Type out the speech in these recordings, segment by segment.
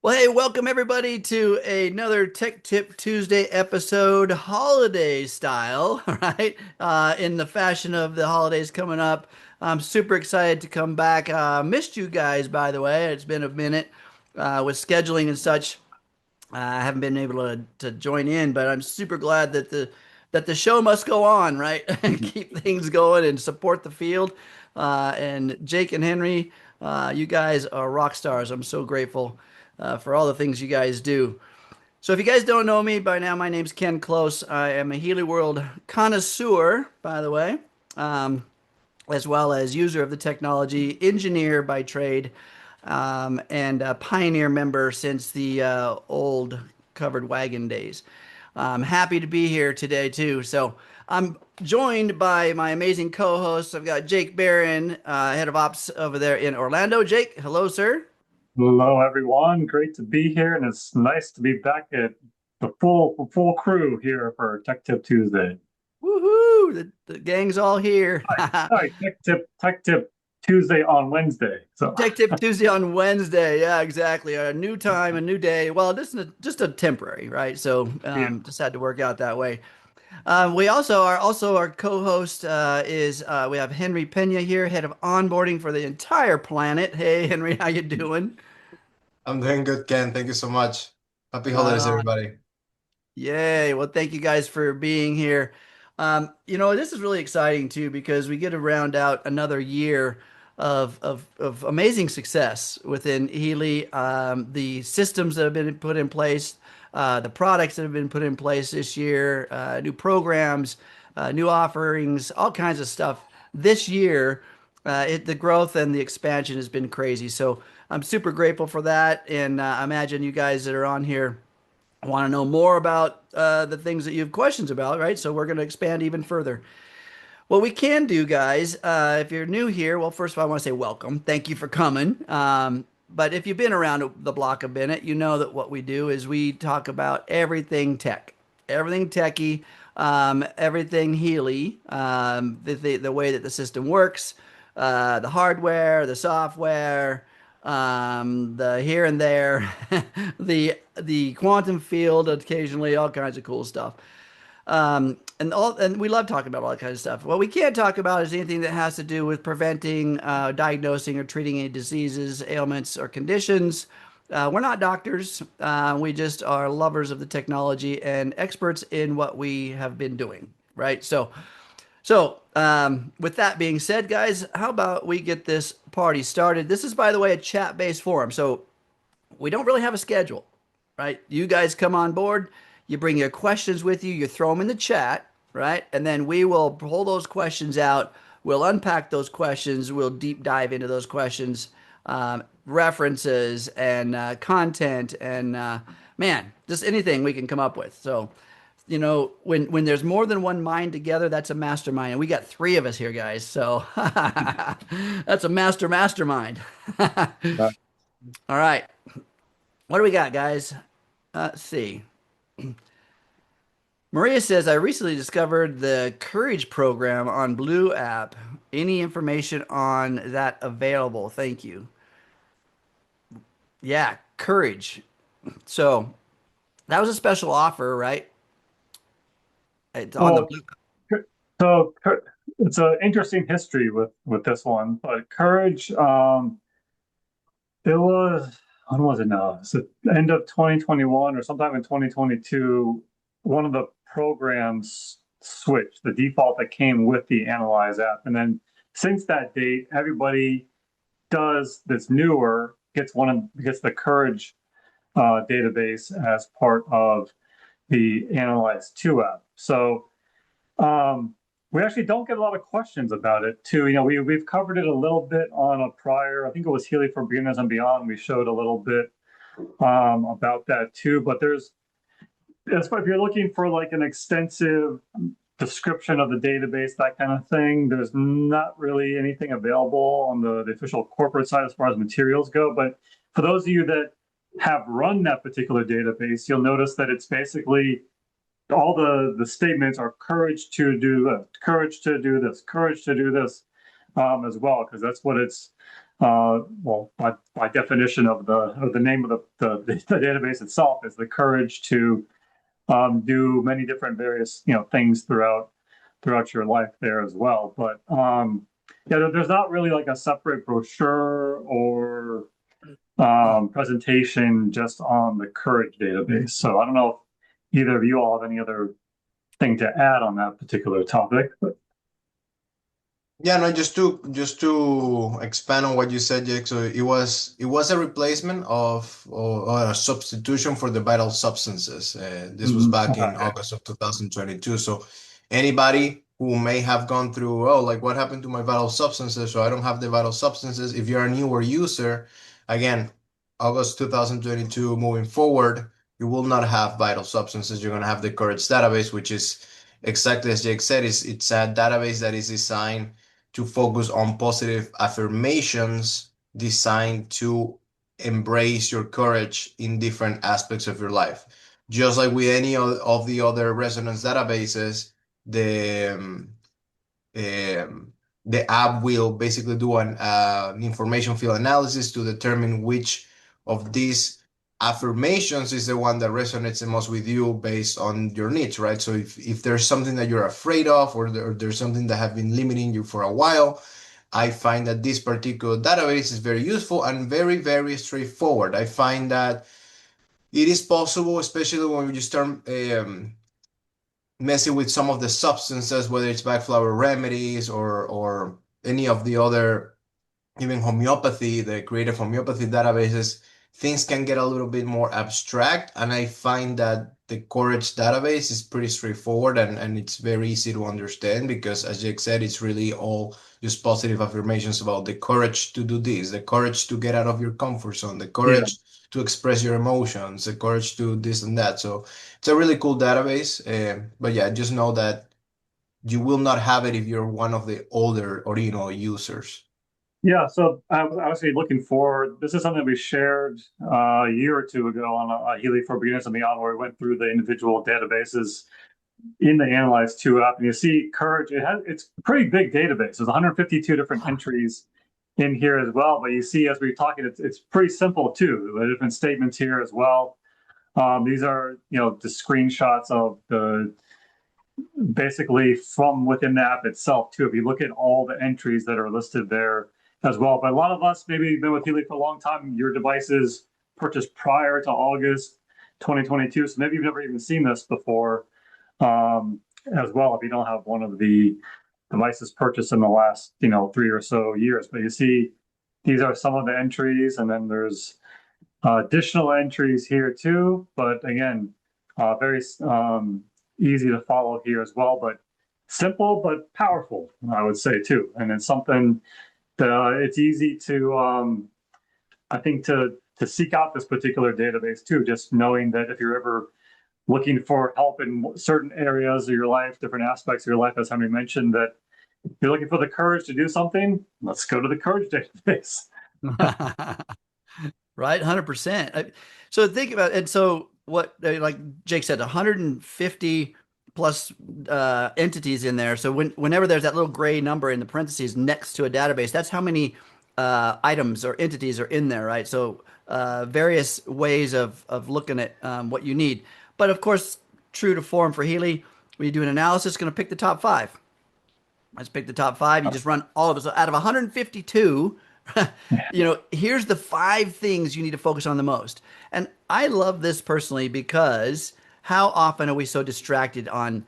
Well, hey, welcome everybody to another Tech Tip Tuesday episode, holiday style, right? In the fashion of the holidays coming up. I'm super excited to come back. Missed you guys, by the way. It's been a minute with scheduling and such. I haven't been able to join in, but I'm super glad that the show must go on, right? And keep things going and support the field. And Jake and Henry, you guys are rock stars. I'm so grateful for all the things you guys do. So if you guys don't know me by now, my name's Ken Close. I am a Healy World connoisseur, by the way, as well as user of the technology, engineer by trade, and a pioneer member since the old covered wagon days. I'm happy to be here today too. So I'm joined by my amazing co-hosts. I've got Jake Barron, head of ops over there in Orlando. Jake, hello, sir. Hello, everyone. Great to be here, and it's nice to be back at the full crew here for Tech Tip Tuesday. Woohoo! The gang's all here. Sorry, Tech Tip Tuesday on Wednesday. So, Tech Tip Tuesday on Wednesday. Yeah, exactly. A new time, a new day. Well, this is just a temporary, right? So yeah. just had to work out that way. We also our co-host is we have Henry Pena here, head of onboarding for the entire planet. Hey, Henry, how you doing? I'm doing good, Ken. Thank you so much. Happy Right holidays, on. everybody. Yay. Well, thank you guys for being here. This is really exciting too because we get to round out another year of amazing success within Healy. The systems that have been put in place, the products that have been put in place this year, new programs, new offerings, all kinds of stuff. This year, the growth and the expansion has been crazy. So I'm super grateful for that. And I imagine you guys that are on here want to know more about the things that you have questions about, right? So we're going to expand even further. What we can do, guys, if you're new here, well, first of all, I want to say welcome. Thank you for coming. But if you've been around the block a minute, you know that what we do is we talk about everything tech, everything techie, everything Healy, the way that the system works, the hardware, the software, the here and there, the quantum field, occasionally all kinds of cool stuff. And we love talking about all that kind of stuff. What we can't talk about is anything that has to do with preventing, diagnosing, or treating any diseases, ailments, or conditions. We're not doctors. We just are lovers of the technology and experts in what we have been doing, right? So, with that being said, guys, how about we get this party started? This is, by the way, a chat-based forum, so we don't really have a schedule, right? You guys come on board, you bring your questions with you, you throw them in the chat, right? And then we will pull those questions out. We'll unpack those questions. We'll deep dive into those questions, references and content and man, just anything we can come up with. So, when there's more than one mind together, that's a mastermind. And we got three of us here, guys. So that's a mastermind. Uh, All right. What do we got, guys? Let's see. Maria says, I recently discovered the Courage program on Blue app. Any information on that available? Thank you. Yeah, Courage. So that was a special offer, right? It's on the well, Blue. so it's an interesting history with this one, but Courage, it was when was it now? It's the end of 2021 or sometime in 2022. One of the programs switched the default that came with the Analyze app, and then since that date, everybody does that's newer gets the Courage database as part of the Analyze 2 app. So we actually don't get a lot of questions about it too. We've covered it a little bit on a prior, I think it was Healy for Beginners and Beyond. We showed a little bit about that too. But if you're looking for like an extensive description of the database, that kind of thing, there's not really anything available on the official corporate side as far as materials go. But for those of you that have run that particular database, you'll notice that it's basically all the statements are courage to do this, courage to do this, courage to do this as well, because that's what it's Well, by definition of the name of the database itself is the courage to do many different various things throughout your life there as well. But yeah, there's not really like a separate brochure or presentation just on the courage database. So I don't know if either of you all have any other thing to add on that particular topic. But Yeah, no, just to expand on what you said, Jake. So it was a replacement of or a substitution for the vital substances. This was back in okay. August of 2022. So anybody who may have gone through, oh, like what happened to my vital substances? So I don't have the vital substances. If you're a newer user, again, August 2022 moving forward, you will not have vital substances. You're gonna have the Courage database, which is exactly as Jake said, it's a database that is designed to focus on positive affirmations designed to embrace your courage in different aspects of your life. Just like with any of the other resonance databases, the um, um, the app will basically do an information field analysis to determine which of these affirmations is the one that resonates the most with you based on your needs, right? So if there's something that you're afraid of or there's something that have been limiting you for a while, I find that this particular database is very useful and very, very straightforward. I find that it is possible, especially when you start messing with some of the substances, whether it's backflower remedies or any of the other, even homeopathy, the creative homeopathy databases, things can get a little bit more abstract. And I find that the Courage database is pretty straightforward and it's very easy to understand because, as Jake said, it's really all just positive affirmations about the courage to do this, the courage to get out of your comfort zone, the Yeah. courage to express your emotions, the courage to this and that. So it's a really cool database. But yeah, just know that you will not have it if you're one of the older original users. Yeah, so I was obviously looking forward. This is something we shared a year or two ago on a Healy for Beginners and Beyond, where we went through the individual databases in the Analyze 2 app. And you see Courage, it's a pretty big database. There's 152 different entries in here as well. But you see, as we're talking, it's pretty simple too. The different statements here as well. These are, the screenshots of the basically from within the app itself too. If you look at all the entries that are listed there as well. But a lot of us, maybe you've been with Healy for a long time, your devices purchased prior to August 2022. So maybe you've never even seen this before as well if you don't have one of the devices purchased in the last, 3 or so years. But you see, these are some of the entries, and then there's additional entries here too. But again, very easy to follow here as well, but simple but powerful, I would say too. And it's something that it's easy to, I think, to seek out this particular database too. Just knowing that if you're ever looking for help in certain areas of your life, different aspects of your life, as Henry mentioned, that if you're looking for the courage to do something, let's go to the courage database. Right, 100%. So think about it. So what, like Jake said, 150 plus entities in there. So whenever there's that little gray number in the parentheses next to a database, that's how many items or entities are in there, right? So various ways of looking at what you need. But of course, true to form for Healy, when you do an analysis, going to pick the top five. Let's pick the top five. You just run all of it. So out of 152, here's the five things you need to focus on the most. And I love this personally because how often are we so distracted on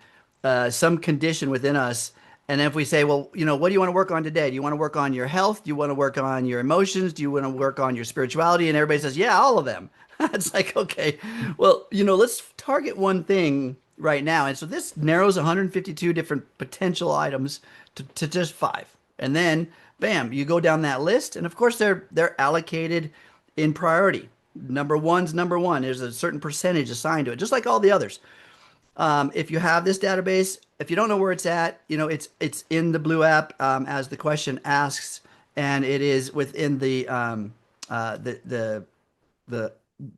some condition within us? And if we say, well, what do you want to work on today? Do you want to work on your health? Do you want to work on your emotions? Do you want to work on your spirituality? And everybody says, yeah, all of them. It's like, okay, well, let's target one thing right now. And so this narrows 152 different potential items to just five. And then, bam, you go down that list. And of course, they're allocated in priority. Number one's number one. There's a certain percentage assigned to it, just like all the others. If you have this database, if you don't know where it's at, it's in the blue app as the question asks, and it is within the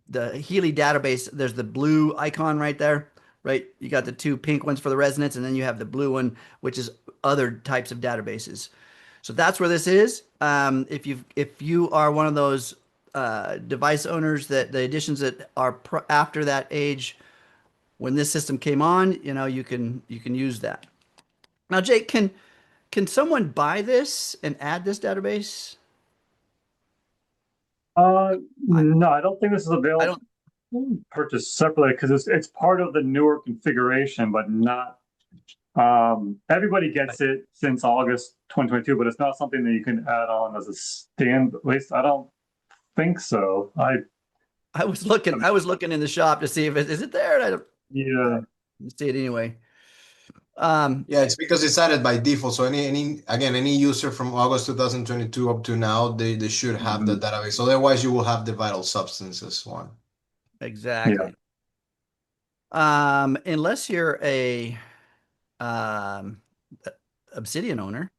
the Healy database. There's the blue icon right there, right? You got the two pink ones for the resonance, and then you have the blue one, which is other types of databases. So that's where this is. If you are one of those device owners that the editions that are after that age when this system came on, you can use that. Now, Jake, can someone buy this and add this database? I, No, I don't think this is I available don't. purchased separately because it's part of the newer configuration, but not everybody gets it since August 2022, but it's not something that you can add on as a stand. At least I don't think so. I was looking. I was looking in the shop to see if it is it there. And I Yeah. don't see it anyway. Um, Yeah, it's because it's added by default. So any user from August 2022 up to now, they should have the Mhm. database. Otherwise, you will have the vital substances one. Yeah. exactly. Unless you're a um, Obsidian owner,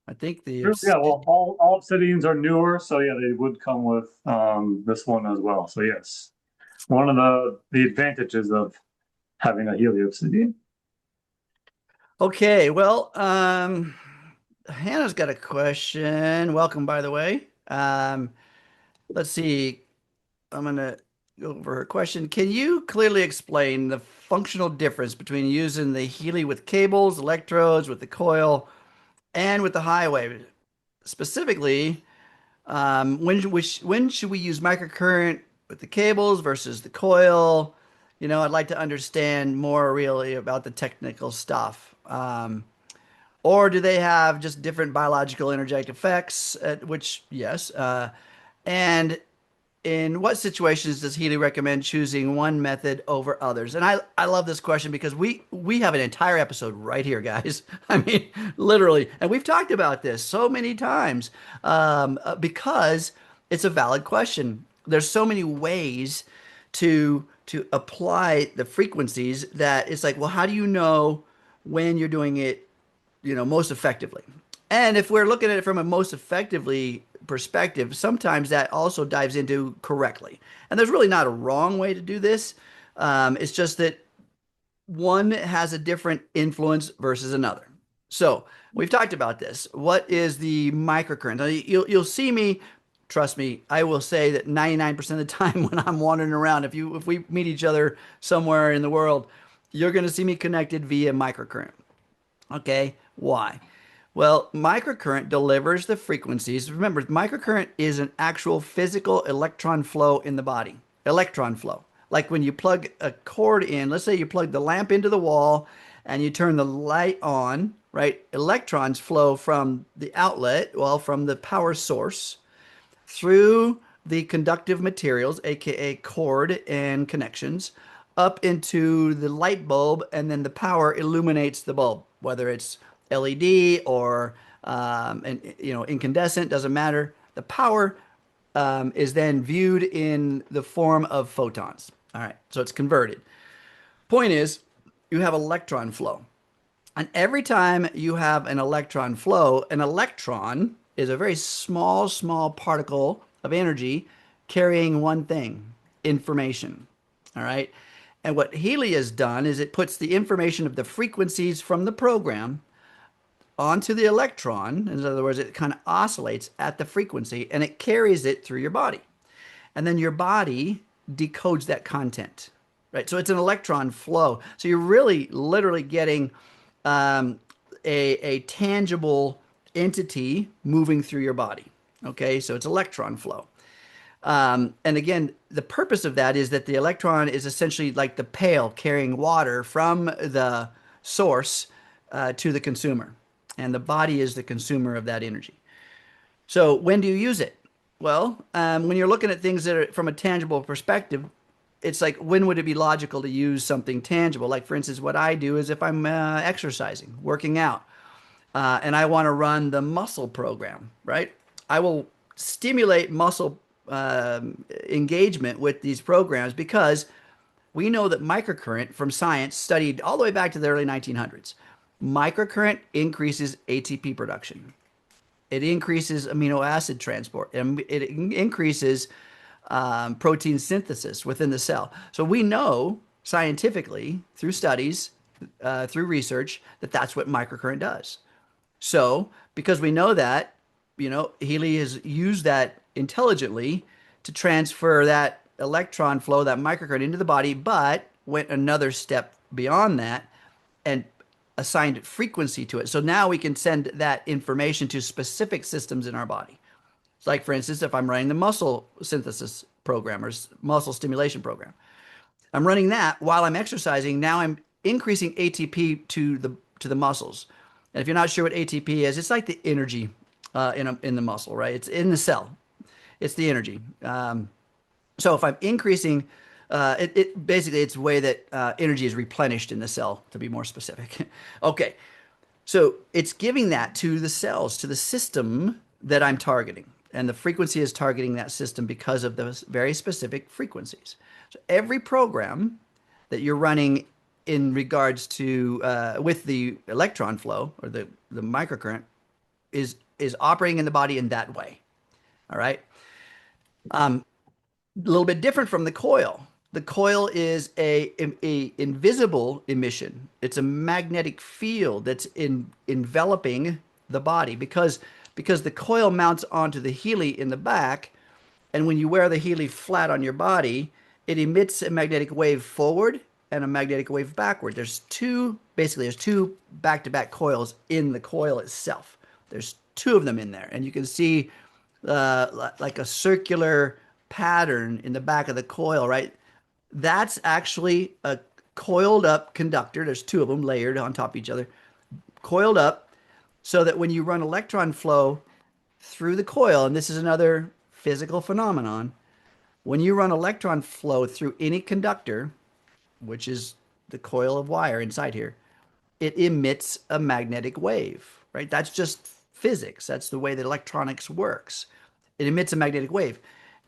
I think the True. Yeah, well, Obsidian. all Obsidians are newer, so yeah, they would come with this one as well. So yes, one of the advantages of having a Healy Obsidian. Okay, well, Hannah's got a question. Welcome, by the way. Let's see. I'm gonna go over her question. Can you clearly explain the functional difference between using the Healy with cables, electrodes, with the coil, and with the HighWave? Specifically, when should we use microcurrent with the cables versus the coil? I'd like to understand more really about the technical stuff. Or do they have just different biological energetic effects? Which, yes. And in what situations does Healy recommend choosing one method over others? And I love this question because we have an entire episode right here, guys. I mean, literally, and we've talked about this so many times because it's a valid question. There's so many ways to apply the frequencies that it's like, well, how do you know when you're doing it most effectively? And if we're looking at it from a most effectively perspective, sometimes that also dives into correctly. And there's really not a wrong way to do this. It's just that one has a different influence versus another. So we've talked about this. What is the microcurrent? Now, you'll see me. Trust me, I will say that 99% of the time when I'm wandering around, if we meet each other somewhere in the world, you're going to see me connected via microcurrent. Okay, why? Well, microcurrent delivers the frequencies. Remember, microcurrent is an actual physical electron flow in the body. Electron flow. Like when you plug a cord in, let's say you plug the lamp into the wall and you turn the light on, right? Electrons flow from the outlet, well, from the power source through the conductive materials, aka cord and connections, up into the light bulb, and then the power illuminates the bulb, whether it's LED or incandescent, doesn't matter. The power is then viewed in the form of photons. All right, so it's converted. Point is, you have electron flow. And every time you have an electron flow, an electron is a very small, small particle of energy carrying one thing, information. All right. And what Healy has done is it puts the information of the frequencies from the program onto the electron. In other words, it kind of oscillates at the frequency and it carries it through your body. And then your body decodes that content, right? So it's an electron flow. So you're really literally getting um, a tangible entity moving through your body. Okay, so it's electron flow. And again, the purpose of that is that the electron is essentially like the pail carrying water from the source to the consumer. And the body is the consumer of that energy. So when do you use it? Well, when you're looking at things that are from a tangible perspective, it's like when would it be logical to use something tangible? Like for instance, what I do is if I'm exercising, working out, and I want to run the muscle program, right? I will stimulate muscle engagement with these programs because we know that microcurrent from science studied all the way back to the early 1900s. Microcurrent increases ATP production. It increases amino acid transport. It increases protein synthesis within the cell. So we know scientifically through studies, through research, that that's what microcurrent does. So, because we know that, Healy has used that intelligently to transfer that electron flow, that microcurrent into the body, but went another step beyond that and assigned frequency to it. So now we can send that information to specific systems in our body. It's like, for instance, if I'm running the muscle synthesis program or muscle stimulation program, I'm running that while I'm exercising. Now I'm increasing ATP to the muscles. And if you're not sure what ATP is, it's like the energy in the muscle, right? It's in the cell. It's the energy. So if I'm increasing, it basically it's the way that energy is replenished in the cell, to be more specific. Okay, so it's giving that to the cells, to the system that I'm targeting. And the frequency is targeting that system because of those very specific frequencies. So every program that you're running in regards to with the electron flow or the microcurrent is operating in the body in that way. All right. A little bit different from the coil. The coil is a invisible emission. It's a magnetic field that's enveloping the body because the coil mounts onto the Healy in the back, and when you wear the Healy flat on your body, it emits a magnetic wave forward and a magnetic wave backward. There's two back-to-back coils in the coil itself. There's two of them in there, and you can see like a circular pattern in the back of the coil, right? That's actually a coiled up conductor. There's two of them layered on top of each other, coiled up so that when you run electron flow through the coil, and this is another physical phenomenon, when you run electron flow through any conductor, which is the coil of wire inside here, it emits a magnetic wave, right? That's just physics. That's the way that electronics works. It emits a magnetic wave.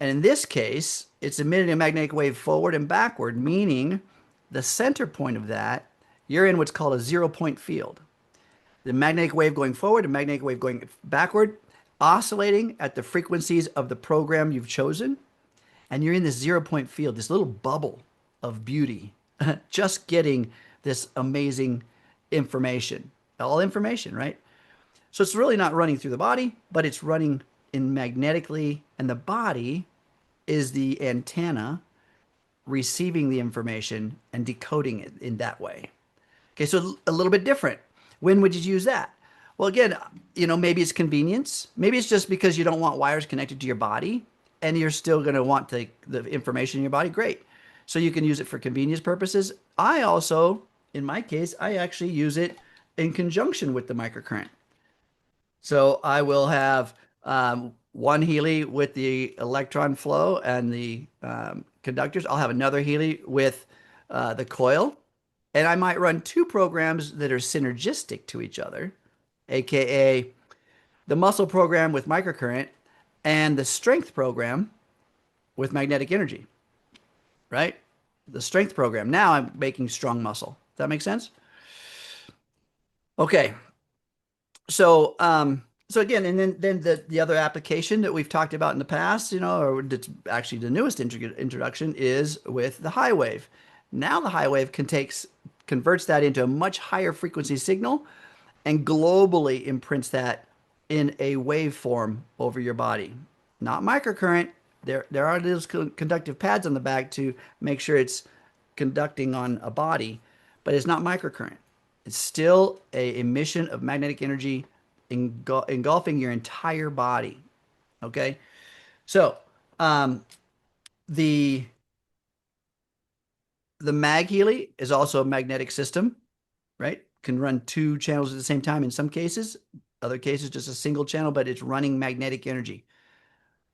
And in this case, it's emitting a magnetic wave forward and backward, meaning the center point of that, you're in what's called a 0 point field. The magnetic wave going forward, the magnetic wave going backward, oscillating at the frequencies of the program you've chosen. And you're in this 0 point field, this little bubble of beauty, just getting this amazing information. All information, right? So it's really not running through the body, but it's running in magnetically, and the body is the antenna receiving the information and decoding it in that way. Okay, so a little bit different. When would you use that? Well, again, maybe it's convenience. Maybe it's just because you don't want wires connected to your body and you're still going to want the information in your body. Great. So you can use it for convenience purposes. I also, in my case, I actually use it in conjunction with the microcurrent. So I will have one Healy with the electron flow and the conductors. I'll have another Healy with the coil. And I might run two programs that are synergistic to each other, aka the muscle program with microcurrent and the strength program with magnetic energy, right? The strength program. Now I'm making strong muscle. Does that make sense? Okay. So again, and then the other application that we've talked about in the past, or that's actually the newest introduction is with the HighWave. Now the HighWave converts that into a much higher frequency signal and globally imprints that in a waveform over your body. Not microcurrent. There are those conductive pads on the back to make sure it's conducting on a body, but it's not microcurrent. It's still a emission of magnetic energy engulfing your entire body. Okay, so the MagHealy is also a magnetic system, right? Can run two channels at the same time in some cases, other cases just a single channel, but it's running magnetic energy.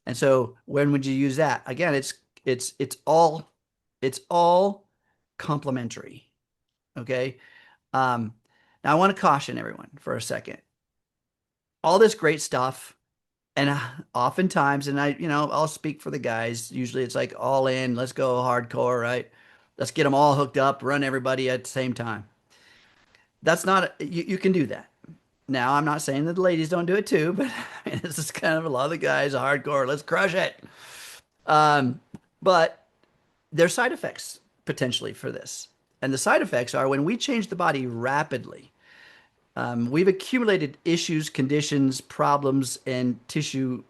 And so when would you use that? Again, it's all complementary. Okay. Now I want to caution everyone for a second. All this great stuff, and oftentimes, and I'll speak for the guys. Usually, it's like all in. Let's go hardcore, right? Let's get them all hooked up, run everybody at the same time. That's not you can do that. Now, I'm not saying that the ladies don't do it too, but I mean, this is kind of a lot of the guys hardcore. Let's crush it. Um, but there's side effects potentially for this. And the side effects are when we change the body rapidly, We've accumulated issues, conditions, problems, and tissue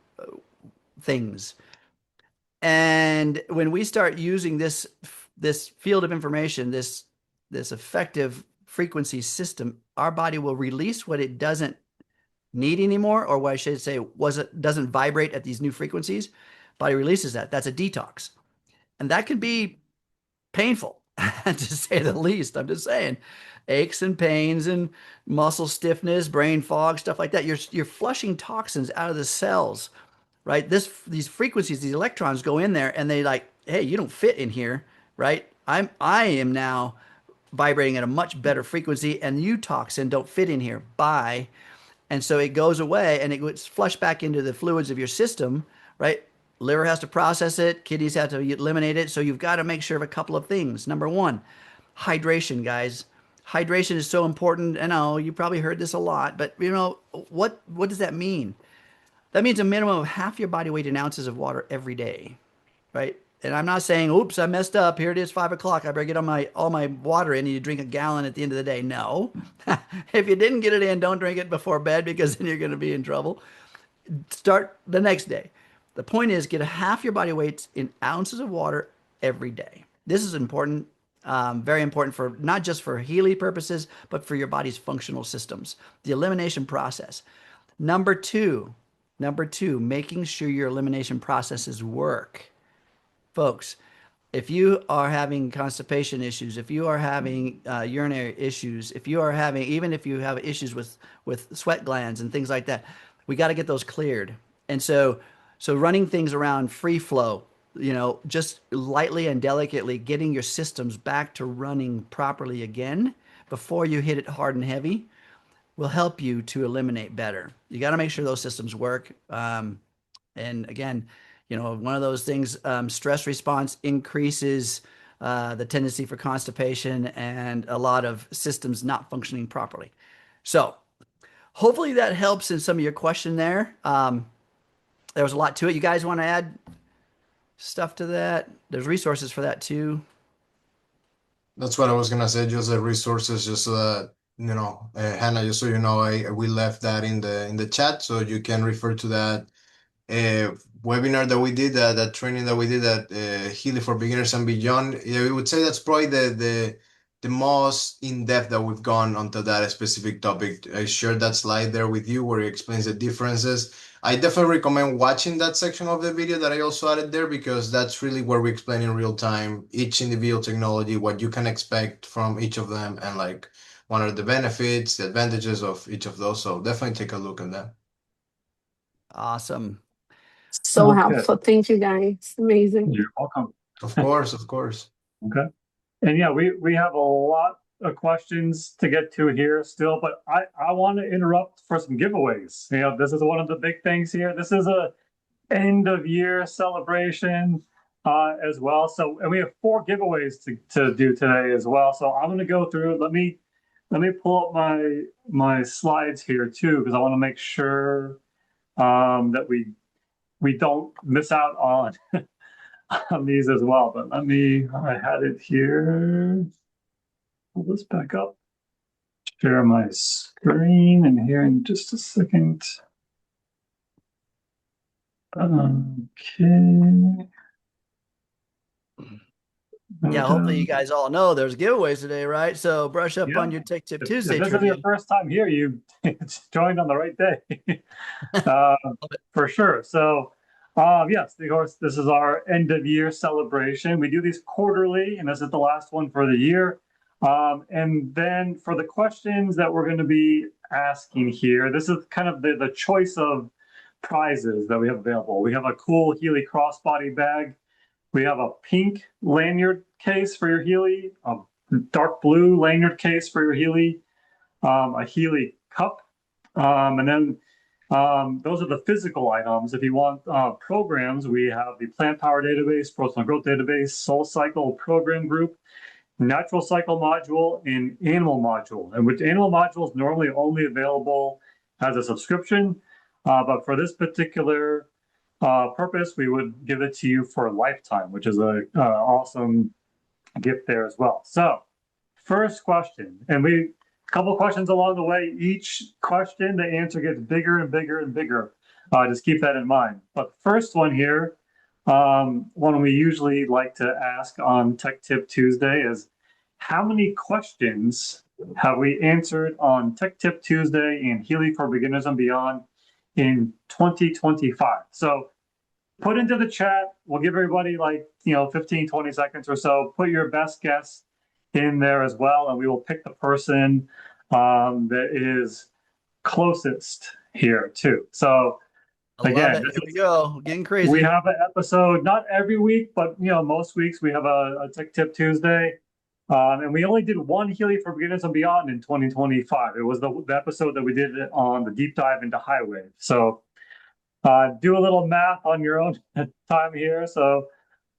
things. And when we start using this field of information, this effective frequency system, our body will release what it doesn't need anymore, or what I should say, doesn't vibrate at these new frequencies. Body releases that. That's a detox, and that can be painful to say the least. I'm just saying, aches and pains and muscle stiffness, brain fog, stuff like that. You're flushing toxins out of the cells, right? These frequencies, these electrons go in there and they like, hey, you don't fit in here, right? I am now vibrating at a much better frequency, and you toxin don't fit in here. Bye. And so it goes away and it gets flushed back into the fluids of your system, right? Liver has to process it, kidneys have to eliminate it. So you've got to make sure of a couple of things. Number one, hydration, guys. Hydration is so important. I know you probably heard this a lot, but what does that mean? That means a minimum of half your body weight in ounces of water every day, right? And I'm not saying, oops, I messed up. Here it is, 5 o'clock. I better get all my water in and you drink a gallon at the end of the day. No. If you didn't get it in, don't drink it before bed, because then you're going to be in trouble. Start the next day. The point is, get a half your body weight in ounces of water every day. This is important, very important, for not just for Healy purposes, but for your body's functional systems, the elimination process. Number two, making sure your elimination processes work. Folks, if you are having constipation issues, if you are having urinary issues, even if you have issues with sweat glands and things like that, we got to get those cleared. And so running things around free flow, just lightly and delicately getting your systems back to running properly again before you hit it hard and heavy will help you to eliminate better. You got to make sure those systems work. And again, one of those things, stress response increases the tendency for constipation and a lot of systems not functioning properly. So hopefully that helps in some of your question there. There was a lot to it. You guys want to add stuff to that? There's resources for that too. That's what I was gonna say. Just the resources, just so that Hannah, just so you know, we left that in the chat, so you can refer to that webinar that we did, that training that we did at Healy for Beginners and Beyond. Yeah, we would say that's probably the most in depth that we've gone onto that specific topic. I shared that slide there with you where it explains the differences. I definitely recommend watching that section of the video that I also added there, because that's really where we explain in real time each individual technology, what you can expect from each of them, and like what are the benefits, the advantages of each of those. So definitely take a look at that. Awesome. So Okay. helpful. Thank you, guys. Amazing. You're welcome. Of course, of course. Okay. And yeah, we have a lot of questions to get to here still, but I want to interrupt for some giveaways. This is one of the big things here. This is a end of year celebration as well. So, and we have 4 giveaways to do today as well. So I'm going to go through. Let me pull up my slides here too, because I want to make sure that we don't miss out on on these as well. But I had it here. Pull this back up. Share my screen in here in just a second. Okay. Yeah, hopefully you guys all know there's giveaways today, right? So brush up on your Tech Tip Tuesday if this trivia. is your first time here, you joined on the right day. For sure. So yes, of course, this is our end of year celebration. We do these quarterly, and this is the last one for the year. And then for the questions that we're going to be asking here, this is kind of the choice of prizes that we have available. We have a cool Healy crossbody bag. We have a pink lanyard case for your Healy, a dark blue lanyard case for your Healy, a Healy cup, and then those are the physical items. If you want programs, we have the Plant Power Database, Personal Growth Database, Soul Cycle Program Group, Natural Cycle Module, and Animal Module. And with Animal Module is normally only available as a subscription, but for this particular purpose, we would give it to you for a lifetime, which is a awesome gift there as well. So, first question, and couple questions along the way. Each question, the answer gets bigger and bigger and bigger. Just keep that in mind. But the first one here, one we usually like to ask on Tech Tip Tuesday is, how many questions have we answered on Tech Tip Tuesday and Healy for Beginners and Beyond in 2025? So put into the chat, we'll give everybody like, 15, 20 seconds or so. Put your best guess in there as well, and we will pick the person that is closest here too. So I love again, it. Here we go. Getting crazy. we have an episode not every week, but most weeks we have a Tech Tip Tuesday. And we only did one Healy for Beginners and Beyond in 2025. It was the episode that we did on the deep dive into HighWave. So do a little math on your own time here. So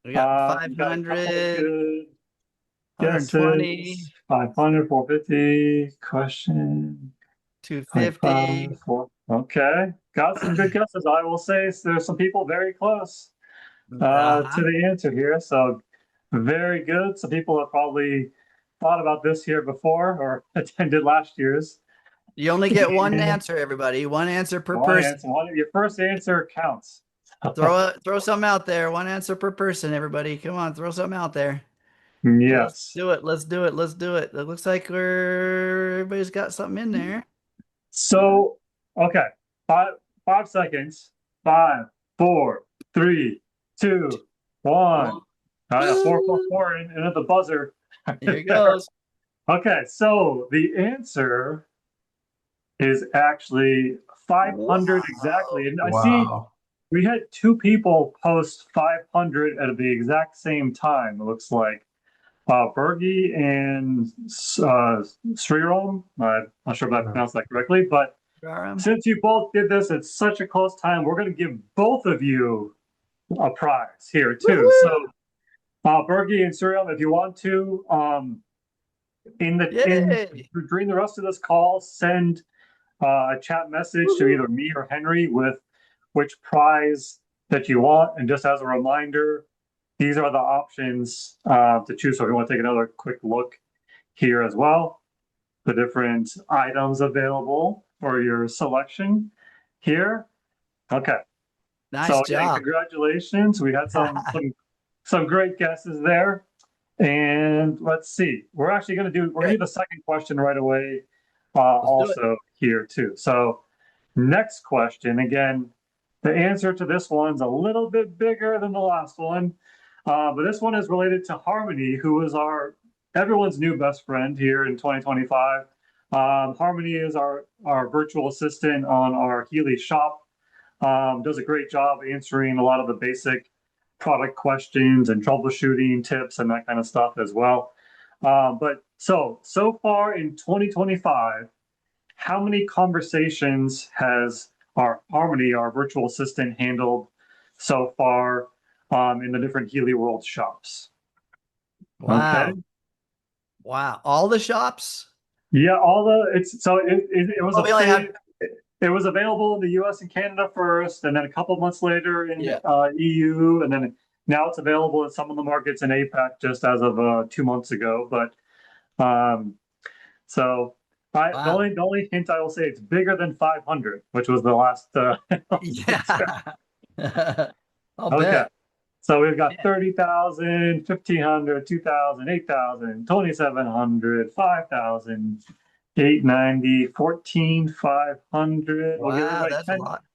We got we got a couple 500, good 120, guesses. 500, 450, question 250. 25, 4. Okay, got some good guesses. I will say there's some people very close to the answer here. So very good. Some people have probably thought about this here before or attended last year's. You only get one answer, everybody. One answer per One person. answer, your first answer counts. Throw something out there. One answer per person, everybody. Come on, throw something out there. Let's Yes. do it. Let's do it. Let's do it. It looks like everybody's got something in there. So, okay, 5 seconds. 5, 4, 3, 2, 1. All right, 4, 4, 4, and at the buzzer. Here it goes. Okay, so the answer is actually 500 exactly. And I see we had two people post 500 at the exact same time, it looks like. Bergie and Sriram. I'm not sure if I pronounced that correctly, but since you both did this at such a close time, we're going to give both of you a prize here too. So, Bergie and Sriram, if you want to, during the rest of this call, send a chat message to either me or Henry with which prize that you want. And just as a reminder, these are the options to choose. So if you want to take another quick look here as well, the different items available for your selection here. Okay. Nice so job. Again, congratulations. We had some great guesses there. And let's see. We're actually going to do the second question right away also here too. So next question, again, the answer to this one's a little bit bigger than the last one. But this one is related to Harmony, who is everyone's new best friend here in 2025. Harmony is our virtual assistant on our Healy shop. Does a great job answering a lot of the basic product questions and troubleshooting tips and that kind of stuff as well. But so far in 2025, how many conversations has our Harmony, our virtual assistant, handled so far in the different Healy World shops? Wow. Okay. Wow. All the shops? Yeah, it was available in the US and Canada first, and then a couple months later in EU, and then now it's available in some of the markets in APAC just as of 2 months ago. But the only hint I will say, it's bigger than 500, which was the last. I'll okay. bet. So we've got 30,000, 1,500, 2,000, 8,000, 2,700, 5,000, 890, 14,500. We'll give everybody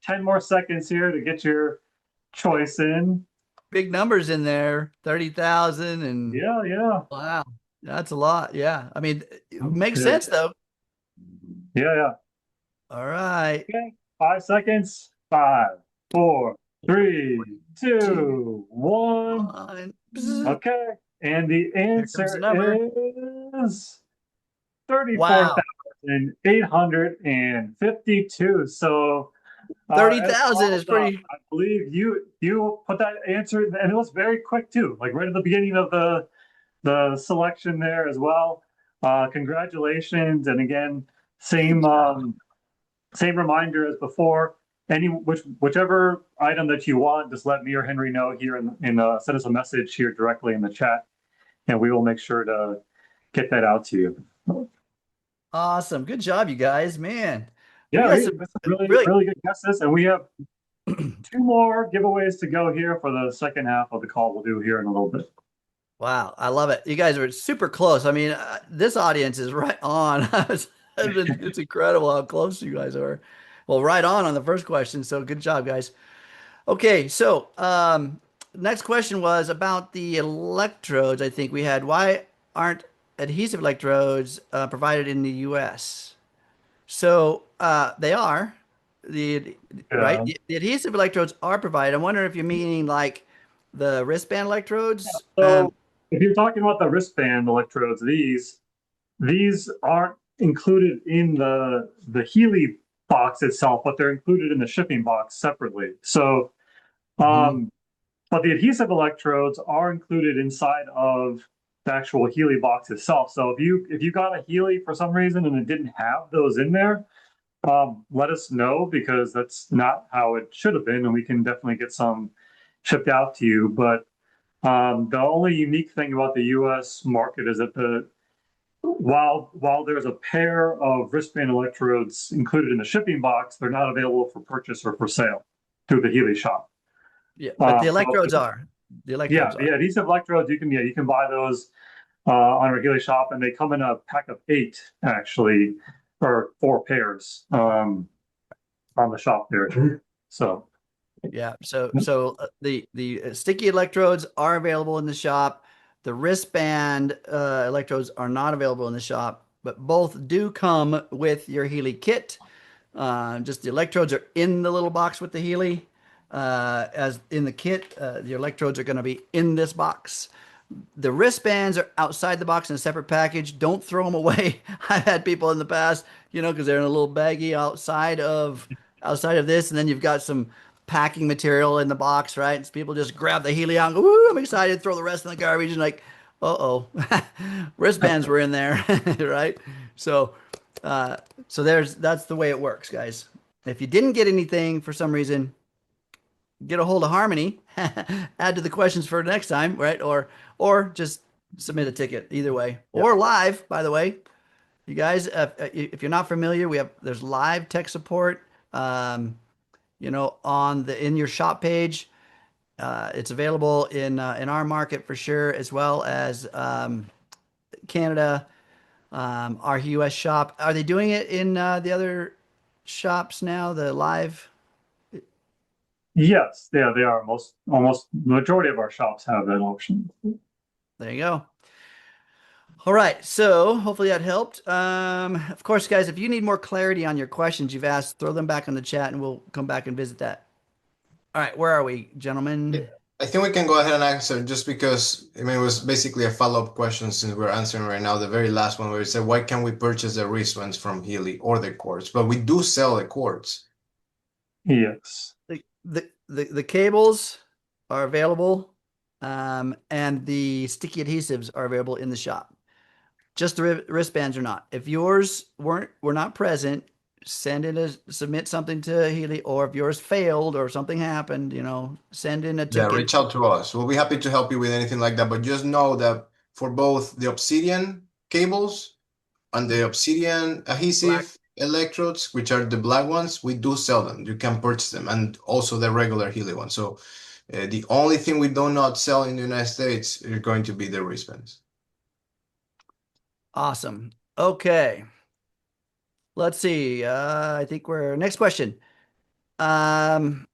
10 more seconds here to get your choice in. Big numbers in there, 30,000 and yeah. Wow, that's a lot. Yeah, I mean, it makes sense though. Yeah. All right. Okay, 5 seconds. 5, 4, 3, 2, 1. Okay, and the answer is 34,852. So 30,000 is pretty. I believe you put that answer, and it was very quick too, like right at the beginning of the selection there as well. Congratulations, and again, same reminder as before. Whichever item that you want, just let me or Henry know here and send us a message here directly in the chat, and we will make sure to get that out to you. Awesome. Good job, you guys. Man, we Yeah, got some this is really, really really good guesses. And we have two more giveaways to go here for the second half of the call we'll do here in a little bit. wow. I love it. You guys are super close. I mean, this audience is right on. It's incredible how close you guys are. Well, right on the first question. So good job, guys. Okay, so next question was about the electrodes. I think we had why aren't adhesive electrodes provided in the US? So they are the right. Yeah. The adhesive electrodes are provided. I'm wondering if you're meaning like the wristband electrodes. So if you're talking about the wristband electrodes, these aren't included in the Healy box itself, but they're included in the shipping box separately. So, Mhm. um, but the adhesive electrodes are included inside of the actual Healy box itself. So if you got a Healy for some reason and it didn't have those in there, let us know because that's not how it should have been, and we can definitely get some shipped out to you. But the only unique thing about the U.S. market is that while there's a pair of wristband electrodes included in the shipping box, they're not available for purchase or for sale through the Healy shop. Yeah, but the So electrodes are. The yeah, electrodes are. the adhesive electrodes you can buy those on our Healy shop, and they come in a pack of 8 actually, or 4 pairs on the shop there. So Yeah. So the sticky electrodes are available in the shop. The wristband electrodes are not available in the shop, but both do come with your Healy kit. Just the electrodes are in the little box with the Healy. As in the kit, the electrodes are going to be in this box. The wristbands are outside the box in a separate package. Don't throw them away. I've had people in the past, because they're in a little baggie outside of this, and then you've got some packing material in the box, right? And so people just grab the Healy out and go, "Woo, I'm excited!" Throw the rest in the garbage, and like, uh-oh, wristbands were in there, right? So, uh, so that's the way it works, guys. If you didn't get anything for some reason, get a hold of Harmony, add to the questions for next time, right? Or just submit a ticket either way, yeah, or live, by the way. You guys, if you're not familiar, there's live tech support, on the in your shop page. It's available in our market for sure, as well as Canada, our US shop. Are they doing it in the other shops now? The live. yes, yeah, they are. Almost the majority of our shops have that option. There you go. All right, so hopefully that helped. Of course, guys, if you need more clarity on your questions you've asked, throw them back in the chat and we'll come back and visit that. All right, where are we, Yeah, gentlemen? I think we can go ahead and answer just because I mean it was basically a follow-up question since we're answering right now the very last one where it said why can't we purchase the wristbands from Healy or the cords? But we do sell the cords. Yes. The cables are available, and the sticky adhesives are available in the shop. Just the wristbands are not. If yours were not present, submit something to Healy, or if yours failed or something happened, send in a Yeah, ticket. reach out to us. We'll be happy to help you with anything like that. But just know that for both the Obsidian cables and the Obsidian Black. adhesive electrodes, which are the black ones, we do sell them. You can purchase them, and also the regular Healy ones. So the only thing we do not sell in the United States are going to be the wristbands. Awesome. Okay. Let's see. I think we're next question. Um,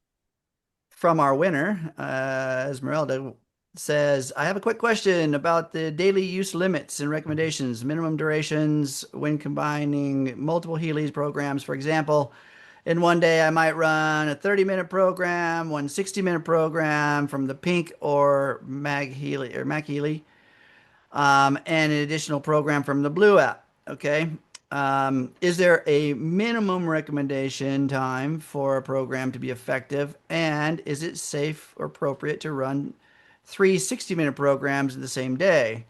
from our winner, Esmeralda says, I have a quick question about the daily use limits and recommendations, minimum durations when combining multiple Healy's programs. For example, in one day, I might run a 30-minute program, one 60-minute program from the Pink or MagHealy, and an additional program from the Blue app. Okay. Is there a minimum recommendation time for a program to be effective? And is it safe or appropriate to run three 60-minute programs in the same day?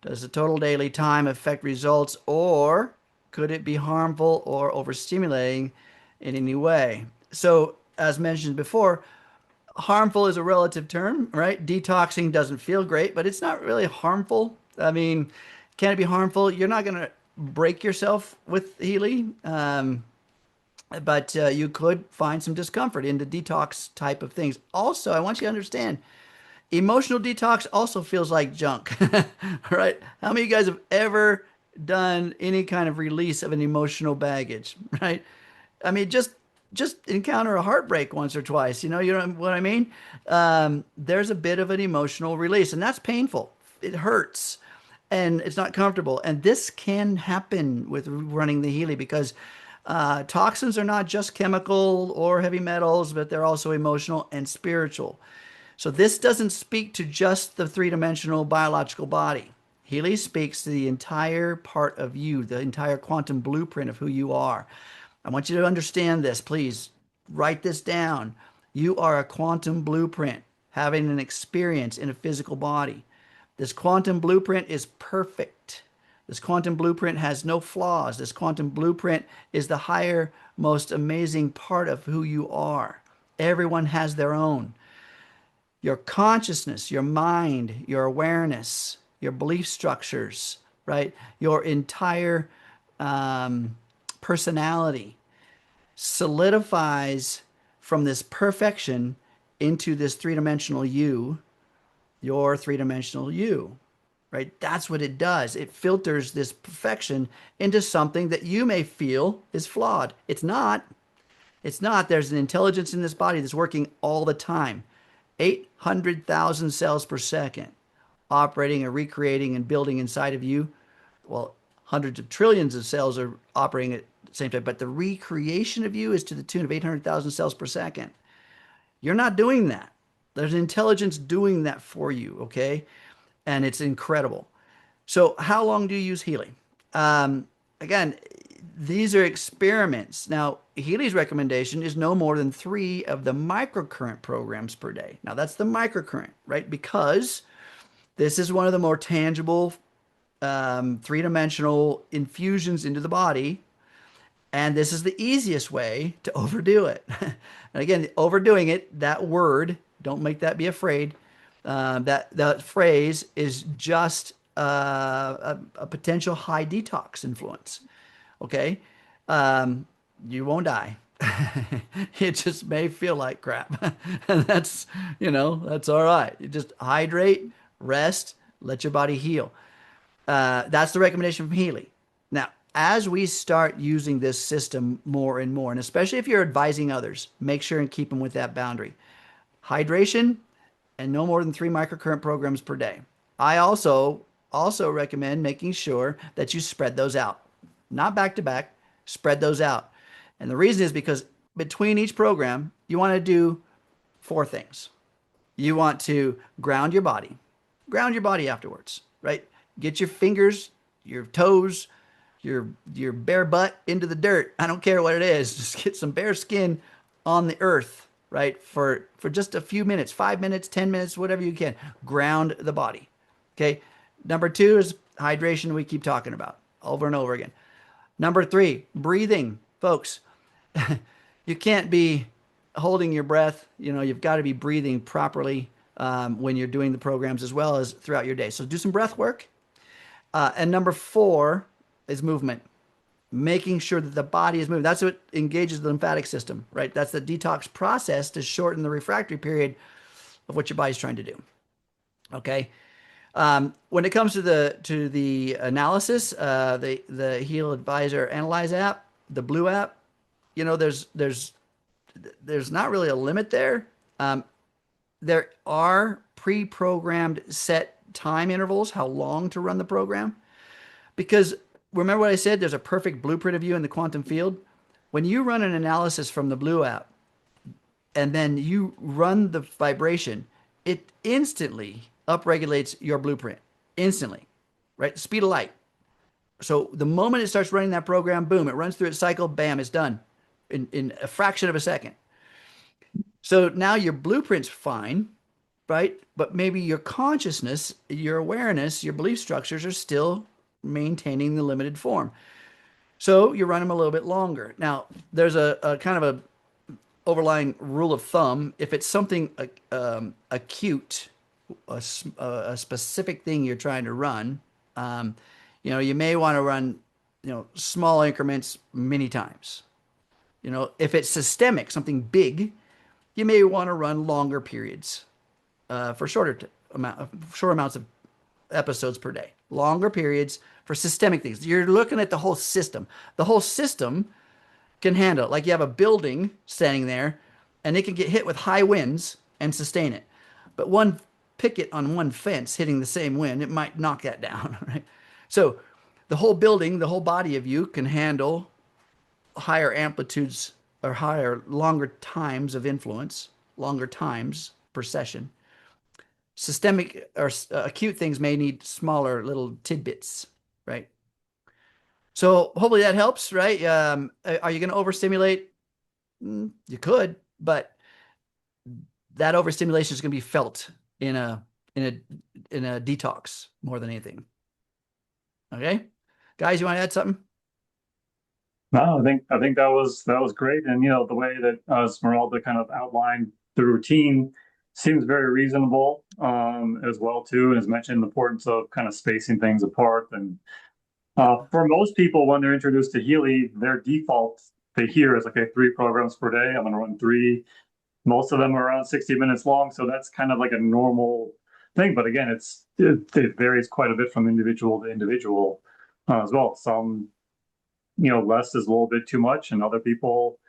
Does the total daily time affect results, or could it be harmful or overstimulating in any way? So, as mentioned before, harmful is a relative term, right? Detoxing doesn't feel great, but it's not really harmful. I mean, can it be harmful? You're not going to break yourself with Healy, but you could find some discomfort in the detox type of things. Also, I want you to understand, emotional detox also feels like junk, right? How many of you guys have ever done any kind of release of an emotional baggage, right? I mean, just encounter a heartbreak once or twice. You know what I mean? There's a bit of an emotional release, and that's painful. It hurts, and it's not comfortable. And this can happen with running the Healy because toxins are not just chemical or heavy metals, but they're also emotional and spiritual. So this doesn't speak to just the three-dimensional biological body. Healy speaks to the entire part of you, the entire quantum blueprint of who you are. I want you to understand this. Please write this down. You are a quantum blueprint having an experience in a physical body. This quantum blueprint is perfect. This quantum blueprint has no flaws. This quantum blueprint is the higher, most amazing part of who you are. Everyone has their own. Your consciousness, your mind, your awareness, your belief structures, right? Your entire personality solidifies from this perfection into this three-dimensional you, your three-dimensional you, right? That's what it does. It filters this perfection into something that you may feel is flawed. It's not. It's not. There's an intelligence in this body that's working all the time. 800,000 cells per second operating and recreating and building inside of you. Well, hundreds of trillions of cells are operating at the same time, but the recreation of you is to the tune of 800,000 cells per second. You're not doing that. There's an intelligence doing that for you, okay? And it's incredible. So, how long do you use Healy? Again, these are experiments. Now, Healy's recommendation is no more than 3 of the microcurrent programs per day. Now, that's the microcurrent, right? Because this is one of the more tangible three-dimensional infusions into the body, and this is the easiest way to overdo it. And again, overdoing it, that word, don't make that be afraid. That phrase is just a potential high detox influence. Okay, you won't die. It just may feel like crap, and that's all right. You just hydrate, rest, let your body heal. That's the recommendation from Healy. Now, as we start using this system more and more, and especially if you're advising others, make sure and keep them with that boundary. Hydration and no more than 3 microcurrent programs per day. I also recommend making sure that you spread those out. Not back to back, spread those out. And the reason is because between each program, you want to do 4 things. You want to ground your body afterwards, right? Get your fingers, your toes, your bare butt into the dirt. I don't care what it is. Just get some bare skin on the earth, right? For just a few minutes, 5 minutes, 10 minutes, whatever you can. Ground the body. Okay. Number 2 is hydration we keep talking about over and over again. Number 3, breathing. Folks, you can't be holding your breath. You've got to be breathing properly when you're doing the programs as well as throughout your day. So do some breath work. And number 4 is movement, making sure that the body is moving. That's what engages the lymphatic system, right? That's the detox process to shorten the refractory period of what your body's trying to do. Okay. When it comes to the analysis, the Heal Advisor Analyze app, the Blue app, there's not really a limit there. There are pre-programmed set time intervals, how long to run the program. Because remember what I said, there's a perfect blueprint of you in the quantum field. When you run an analysis from the Blue app and then you run the vibration, it instantly upregulates your blueprint. Instantly, right? Speed of light. So the moment it starts running that program, boom, it runs through its cycle, bam, it's done in a fraction of a second. So now your blueprint's fine, right? But maybe your consciousness, your awareness, your belief structures are still maintaining the limited form. So you run them a little bit longer. Now, there's a kind of a overlying rule of thumb. If it's something acute, a specific thing you're trying to run, you may want to run small increments many times. If it's systemic, something big, you may want to run longer periods for short amounts of episodes per day. Longer periods for systemic things. You're looking at the whole system. The whole system can handle it. Like you have a building standing there, and it can get hit with high winds and sustain it. But one picket on one fence hitting the same wind, it might knock that down, right? So the whole building, the whole body of you can handle higher amplitudes or higher, longer times of influence, longer times per session. Systemic or acute things may need smaller little tidbits, right? So hopefully that helps, right? Are you going to overstimulate? You could, but that overstimulation is going to be felt in a in a detox more than anything. Okay, guys, you want to add something? No, I think that was great, and the way that Esmeralda kind of outlined the routine seems very reasonable as well too, and has mentioned the importance of kind of spacing things apart. And for most people, when they're introduced to Healy, their default they hear is, okay, 3 programs per day. I'm going to run 3. Most of them are around 60 minutes long, so that's kind of like a normal thing. But again, it varies quite a bit from individual to individual as well. Some less is a little bit too much, and other people,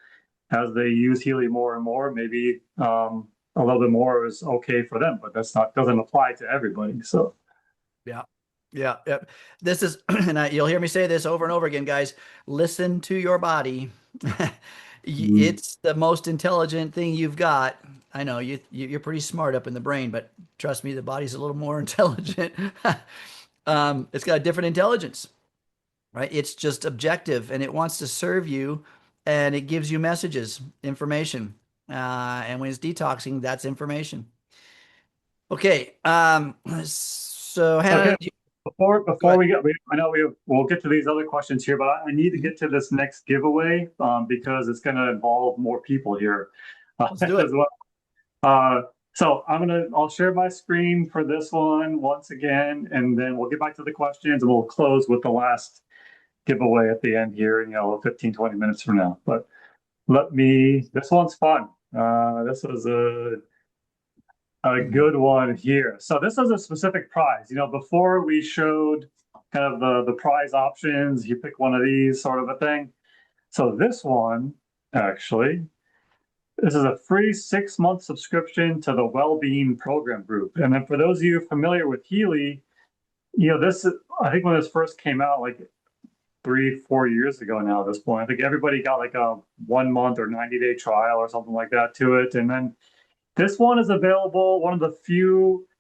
as they use Healy more and more, maybe a little bit more is okay for them, but doesn't apply to everybody. So Yeah. Yeah. Yeah. This is, and you'll hear me say this over and over again, guys. Listen to your body. It's the most intelligent thing you've got. I know you're pretty smart up in the brain, but trust me, the body's a little more intelligent. It's got a different intelligence, right? It's just objective and it wants to serve you and it gives you messages, information. And when it's detoxing, that's information. Okay. So okay, Hannah, go before ahead. I know we'll get to these other questions here, but I need to get to this next giveaway because it's going to involve more people here Let's do as it. well. Uh, so I'll share my screen for this one once again, and then we'll get back to the questions, and we'll close with the last giveaway at the end here, 15, 20 minutes from now. But this one's fun. This is a good one here. So this is a specific prize. Before we showed kind of the prize options, you pick one of these sort of a thing. So this one, actually, this is a free 6-month subscription to the Wellbeing Program Group. And then for those of you familiar with Healy, I think when this first came out, like 3-4 years ago now at this point, I think everybody got like a 1 month or 90-day trial or something like that to it. And then this one is available.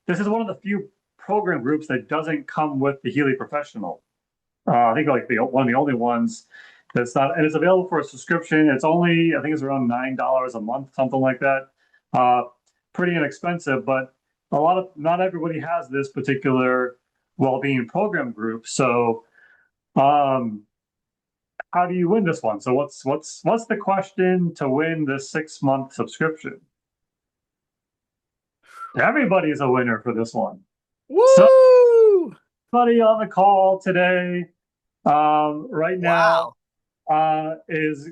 This is one of the few program groups that doesn't come with the Healy Professional. I think like one of the only ones that's not, and it's available for a subscription. I think it's around $9 a month, something like that. Pretty inexpensive, but not everybody has this particular well-being program group. So, how do you win this one? So what's the question to win this 6-month subscription? Everybody's a winner for this one. So, Woo! everybody on the call today, right now, Wow. is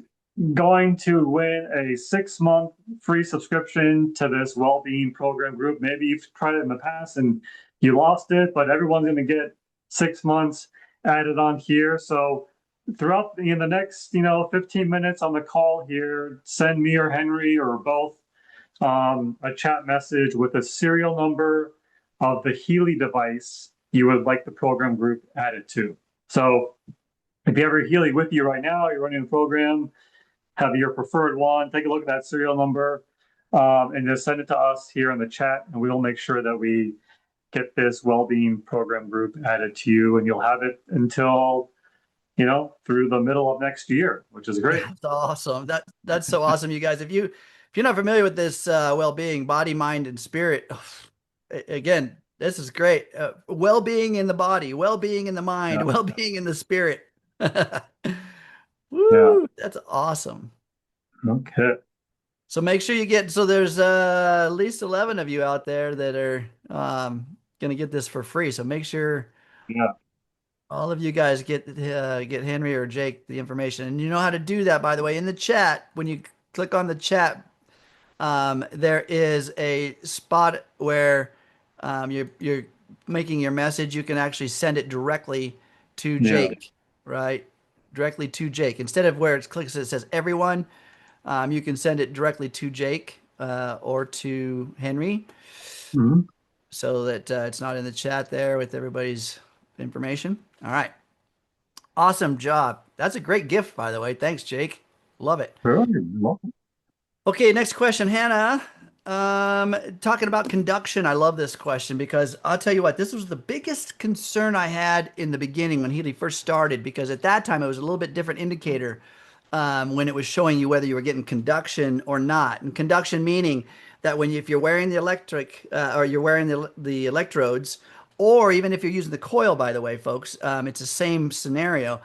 going to win a 6-month free subscription to this well-being program group. Maybe you've tried it in the past and you lost it, but everyone's going to get 6 months added on here. So throughout in the next 15 minutes on the call here, send me or Henry or both a chat message with a serial number of the Healy device you would like the program group added to. So if you have your Healy with you right now, you're running the program, have your preferred one, take a look at that serial number, and just send it to us here in the chat, and we'll make sure that we get this well-being program group added to you, and you'll have it until through the middle of next year, which is great. That's awesome. That's so awesome, you guys. If you're not familiar with this well-being, body, mind, and spirit, again, this is great. Well-being in the body, well-being in the mind, Yeah. well-being in the spirit. Yeah. Woo! That's awesome. Okay. So make sure you get. So there's at least 11 of you out there that are going to get this for free. So make sure Yeah. All of you guys get Henry or Jake the information, and you know how to do that, by the way, in the chat. When you click on the chat, there is a spot where you're making your message. You can actually send it directly to Yeah. Jake, right? Directly to Jake. Instead of where it clicks, it says everyone. You can send it directly to Jake or to Henry, Mhm. so that it's not in the chat there with everybody's information. All right. Awesome job. That's a great gift, by the way. Thanks, Jake. Love it. Very well. Okay, next question, Hannah. Talking about conduction, I love this question because I'll tell you what, this was the biggest concern I had in the beginning when Healy first started, because at that time it was a little bit different indicator when it was showing you whether you were getting conduction or not. And conduction meaning that if you're wearing the electric or you're wearing the electrodes, or even if you're using the coil, by the way, folks, it's the same scenario.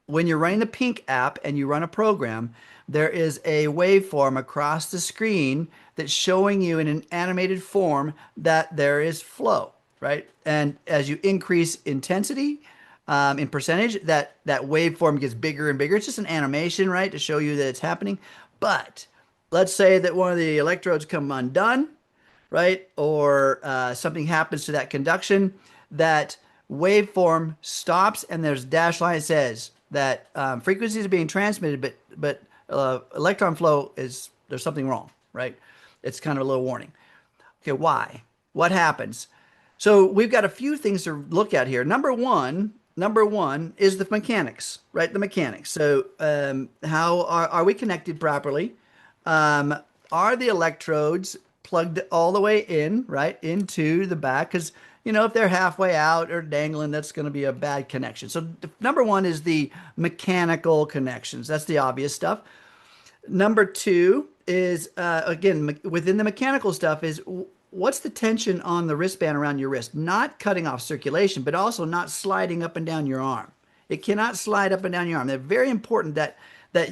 When you're running the Pink app and you run a program, there is a waveform across the screen that's showing you in an animated form that there is flow, right? And as you increase intensity in percentage, that waveform gets bigger and bigger. It's just an animation, right, to show you that it's happening. But let's say that one of the electrodes come undone, right? Or something happens to that conduction, that waveform stops, and there's a dash line that says that frequencies are being transmitted, but electron flow is there's something wrong, right? It's kind of a little warning. Okay, why? What happens? So we've got a few things to look at here. Number one is the mechanics, right? The mechanics. So how are we connected properly? Um, are the electrodes plugged all the way in, right, into the back? Because if they're halfway out or dangling, that's going to be a bad connection. So number one is the mechanical connections. That's the obvious stuff. Number two is again within the mechanical stuff is what's the tension on the wristband around your wrist? Not cutting off circulation, but also not sliding up and down your arm. It cannot slide up and down your arm. They're very important that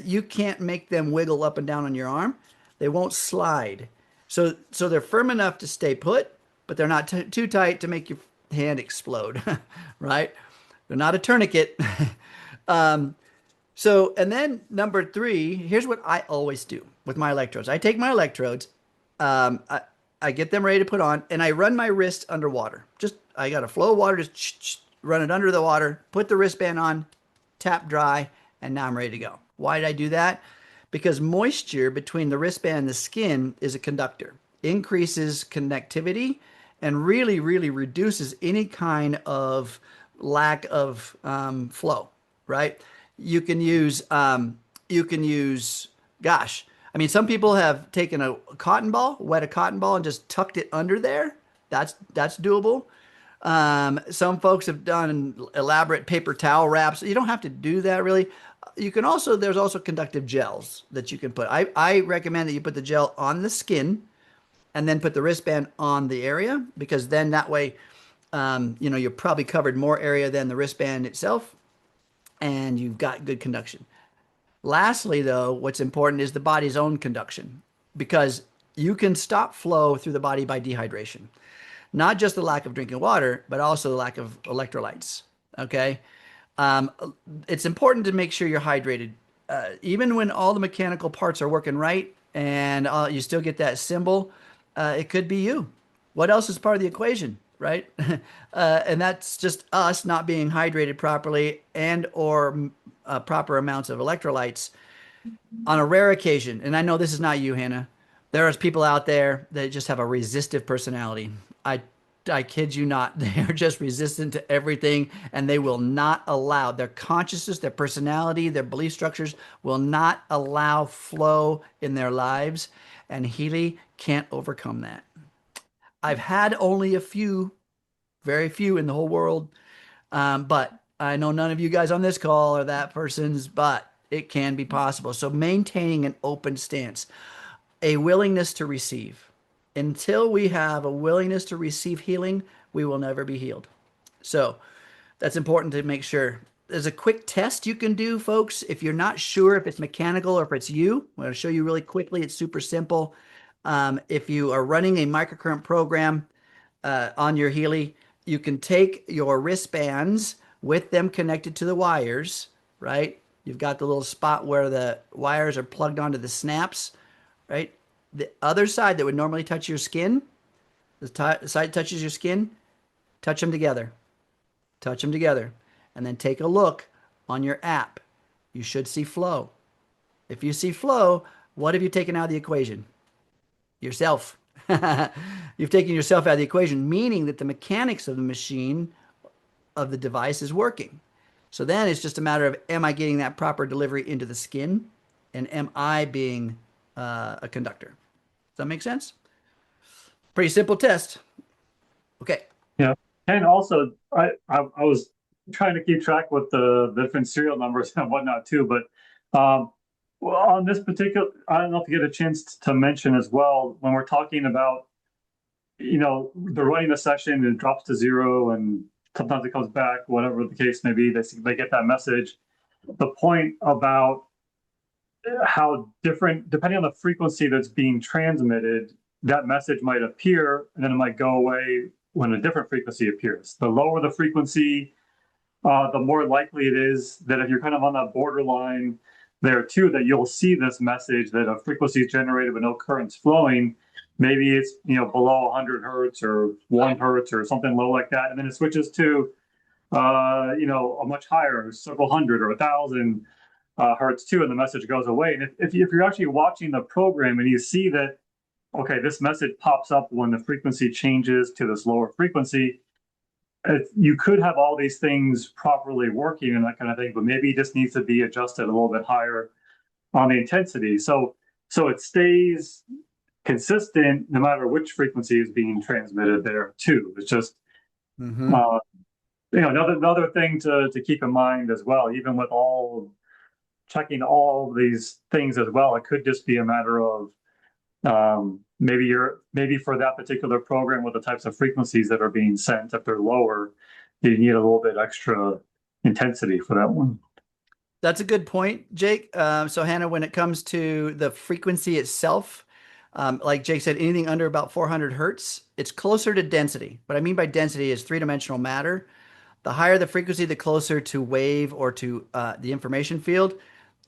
you can't make them wiggle up and down on your arm. They won't slide. So they're firm enough to stay put, but they're not too tight to make your hand explode, right? They're not a tourniquet. And then number three, here's what I always do with my electrodes. I take my electrodes, um, I, I get them ready to put on, and I run my wrist underwater. I got a flow of water, just run it under the water, put the wristband on, tap dry, and now I'm ready to go. Why did I do that? Because moisture between the wristband and the skin is a conductor, increases connectivity, and really, really reduces any kind of lack of flow, right? You can use, gosh, I mean, some people have taken a cotton ball, wet a cotton ball, and just tucked it under there. That's doable. Some folks have done elaborate paper towel wraps. You don't have to do that really. There's also conductive gels that you can put. I recommend that you put the gel on the skin and then put the wristband on the area, because then that way, you've probably covered more area than the wristband itself, and you've got good conduction. Lastly, though, what's important is the body's own conduction, because you can stop flow through the body by dehydration. Not just the lack of drinking water, but also the lack of electrolytes. Okay. Um, it's important to make sure you're hydrated. Even when all the mechanical parts are working right and you still get that symbol, it could be you. What else is part of the equation, right? And that's just us not being hydrated properly and or proper amounts of electrolytes on a rare occasion. And I know this is not you, Hannah. There are people out there that just have a resistive personality. I I kid you not. They are just resistant to everything, and they will not allow their consciousness, their personality, their belief structures will not allow flow in their lives. And Healy can't overcome that. I've had only a few, very few in the whole world, but I know none of you guys on this call are that person's, but it can be possible. So maintaining an open stance, a willingness to receive. Until we have a willingness to receive healing, we will never be healed. So that's important to make sure. There's a quick test you can do, folks. If you're not sure if it's mechanical or if it's you, I'm going to show you really quickly. It's super simple. If you are running a microcurrent program on your Healy, you can take your wristbands with them connected to the wires, right? You've got the little spot where the wires are plugged onto the snaps, right? The other side that would normally touch your skin, the side that touches your skin, touch them together. Touch them together. And then take a look on your app. You should see flow. If you see flow, what have you taken out of the equation? Yourself. You've taken yourself out of the equation, meaning that the mechanics of the machine, of the device, is working. So then it's just a matter of, am I getting that proper delivery into the skin? And am I being a conductor? Does that make sense? Pretty simple test. Okay. Yeah. And also, I was trying to keep track with the different serial numbers and whatnot too, but well, on this particular, I don't know if you get a chance to mention as well, when we're talking about, they're running a session and it drops to zero and sometimes it comes back, whatever the case may be, they get that message. The point about how different, depending on the frequency that's being transmitted, that message might appear and then it might go away when a different frequency appears. The lower the frequency, the more likely it is that if you're kind of on that borderline there too, that you'll see this message that a frequency is generated but no current's flowing. Maybe it's below 100 hertz or 1 hertz or something low like that, and then it switches to a much higher, several hundred or 1,000 hertz too, and the message goes away. And if you're actually watching the program and you see that, okay, this message pops up when the frequency changes to this lower frequency, you could have all these things properly working and that kind of thing, but maybe it just needs to be adjusted a little bit higher on the intensity. So it stays consistent no matter which frequency is being transmitted there too. It's just, another thing to keep in mind as well, even with checking all these things as well, it could just be a matter of maybe for that particular program with the types of frequencies that are being sent, if they're lower, you need a little bit extra intensity for that one. That's a good point, Jake. So Hannah, when it comes to the frequency itself, like Jake said, anything under about 400 hertz, it's closer to density. What I mean by density is three-dimensional matter. The higher the frequency, the closer to wave or to the information field.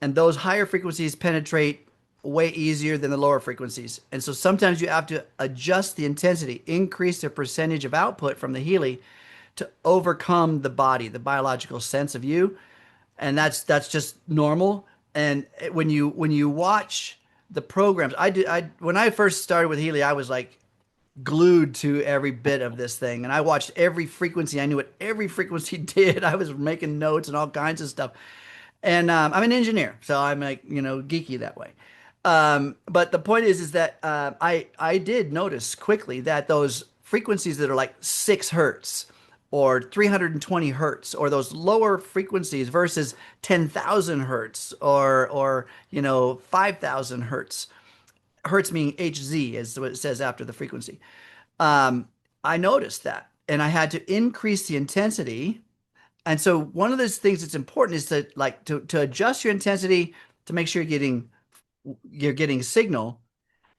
And those higher frequencies penetrate way easier than the lower frequencies. And so sometimes you have to adjust the intensity, increase the percentage of output from the Healy to overcome the body, the biological sense of you. And that's just normal. And when you watch the programs, when I first started with Healy, I was like glued to every bit of this thing. And I watched every frequency. I knew what every frequency did. I was making notes and all kinds of stuff. And I'm an engineer, so I'm like, geeky that way. But the point is that I did notice quickly that those frequencies that are like 6 hertz or 320 hertz, or those lower frequencies versus 10,000 hertz or 5,000 hertz. Hertz meaning Hz is what it says after the frequency. I noticed that, and I had to increase the intensity. And so one of those things that's important is to adjust your intensity to make sure you're getting signal,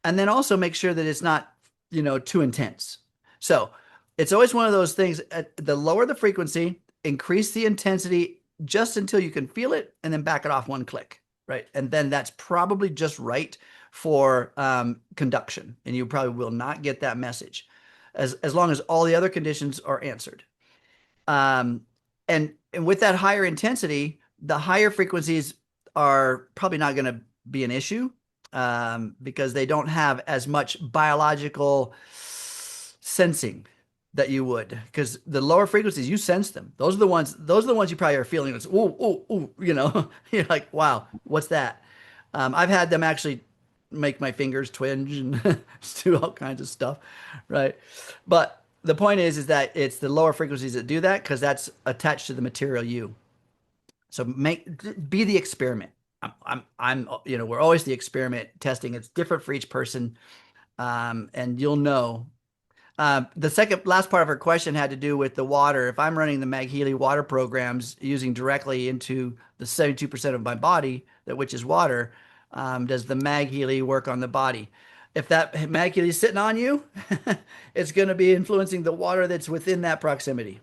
and then also make sure that it's not, too intense. So it's always one of those things. The lower the frequency, increase the intensity just until you can feel it, and then back it off one click, right? And then that's probably just right for conduction, and you probably will not get that message as long as all the other conditions are answered. And with that higher intensity, the higher frequencies are probably not going to be an issue because they don't have as much biological sensing that you would. Because the lower frequencies, you sense them. Those are the ones you probably are feeling. It's ooh, ooh, ooh, you're like, wow, what's that? I've had them actually make my fingers twinge and do all kinds of stuff, right? But the point is that it's the lower frequencies that do that because that's attached to the material you. So be the experiment. We're always the experiment testing. It's different for each person, and you'll know. The last part of her question had to do with the water. If I'm running the MagHealy water programs using directly into the 72% of my body, which is water, does the MagHealy work on the body? If that MagHealy is sitting on you, it's going to be influencing the water that's within that proximity.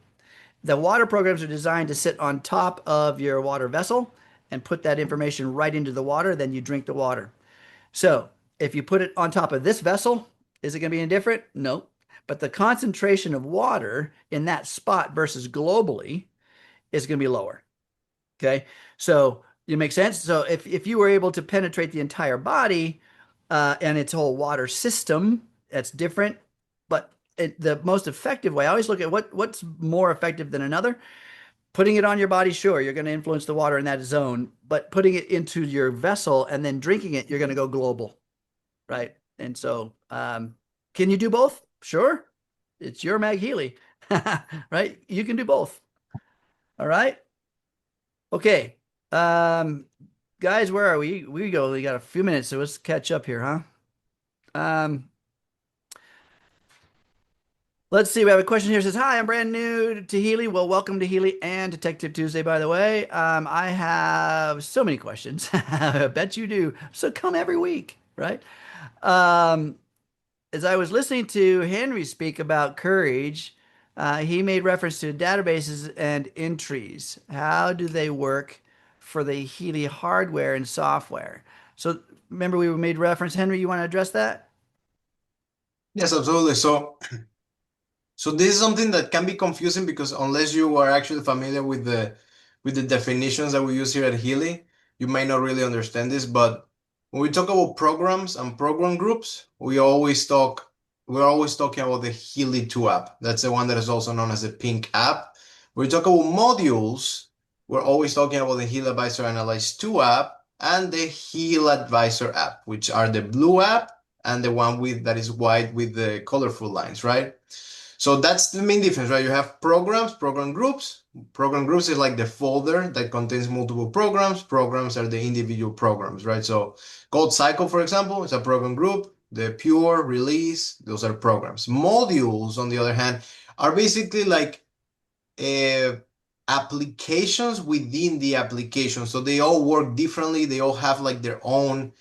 the water programs are designed to sit on top of your water vessel and put that information right into the water. Then you drink the water. So if you put it on top of this vessel, is it going to be any different? No. But the concentration of water in that spot versus globally is going to be lower. Okay. So it makes sense. So if you were able to penetrate the entire body and its whole water system, that's different. But the most effective way, I always look at what's more effective than another. Putting it on your body, sure, you're going to influence the water in that zone, but putting it into your vessel and then drinking it, you're going to go global, right? And so, can you do both? Sure. It's your MagHealy, right? You can do both. All right. Okay. Guys, where are we? We got a few minutes, so let's catch up here, huh? Let's see. We have a question here. It says, "Hi, I'm brand new to Healy." Well, welcome to Healy and Detective Tuesday, by the way. I have so many questions. I bet you do. So come every week, right? Um, as I was listening to Henry speak about courage, he made reference to databases and entries. How do they work for the Healy hardware and software? So remember we made reference. Henry, you want to address that? Yes, absolutely. So this is something that can be confusing because unless you are actually familiar with the definitions that we use here at Healy, you might not really understand this. But when we talk about programs and program groups, we're always talking about the Healy 2 app. That's the one that is also known as the pink app. When we talk about modules, we're always talking about the Heal Advisor Analyze 2 app and the Heal Advisor app, which are the blue app and the one with that is white with the colorful lines, right? So that's the main difference, right? You have programs, program groups. Program groups is like the folder that contains multiple programs. Programs are the individual programs, right? So Code Cycle, for example, is a program group. The Pure, Release, those are programs. Modules, on the other hand, are basically like uh, applications within the application. So they all work differently. They all have like their own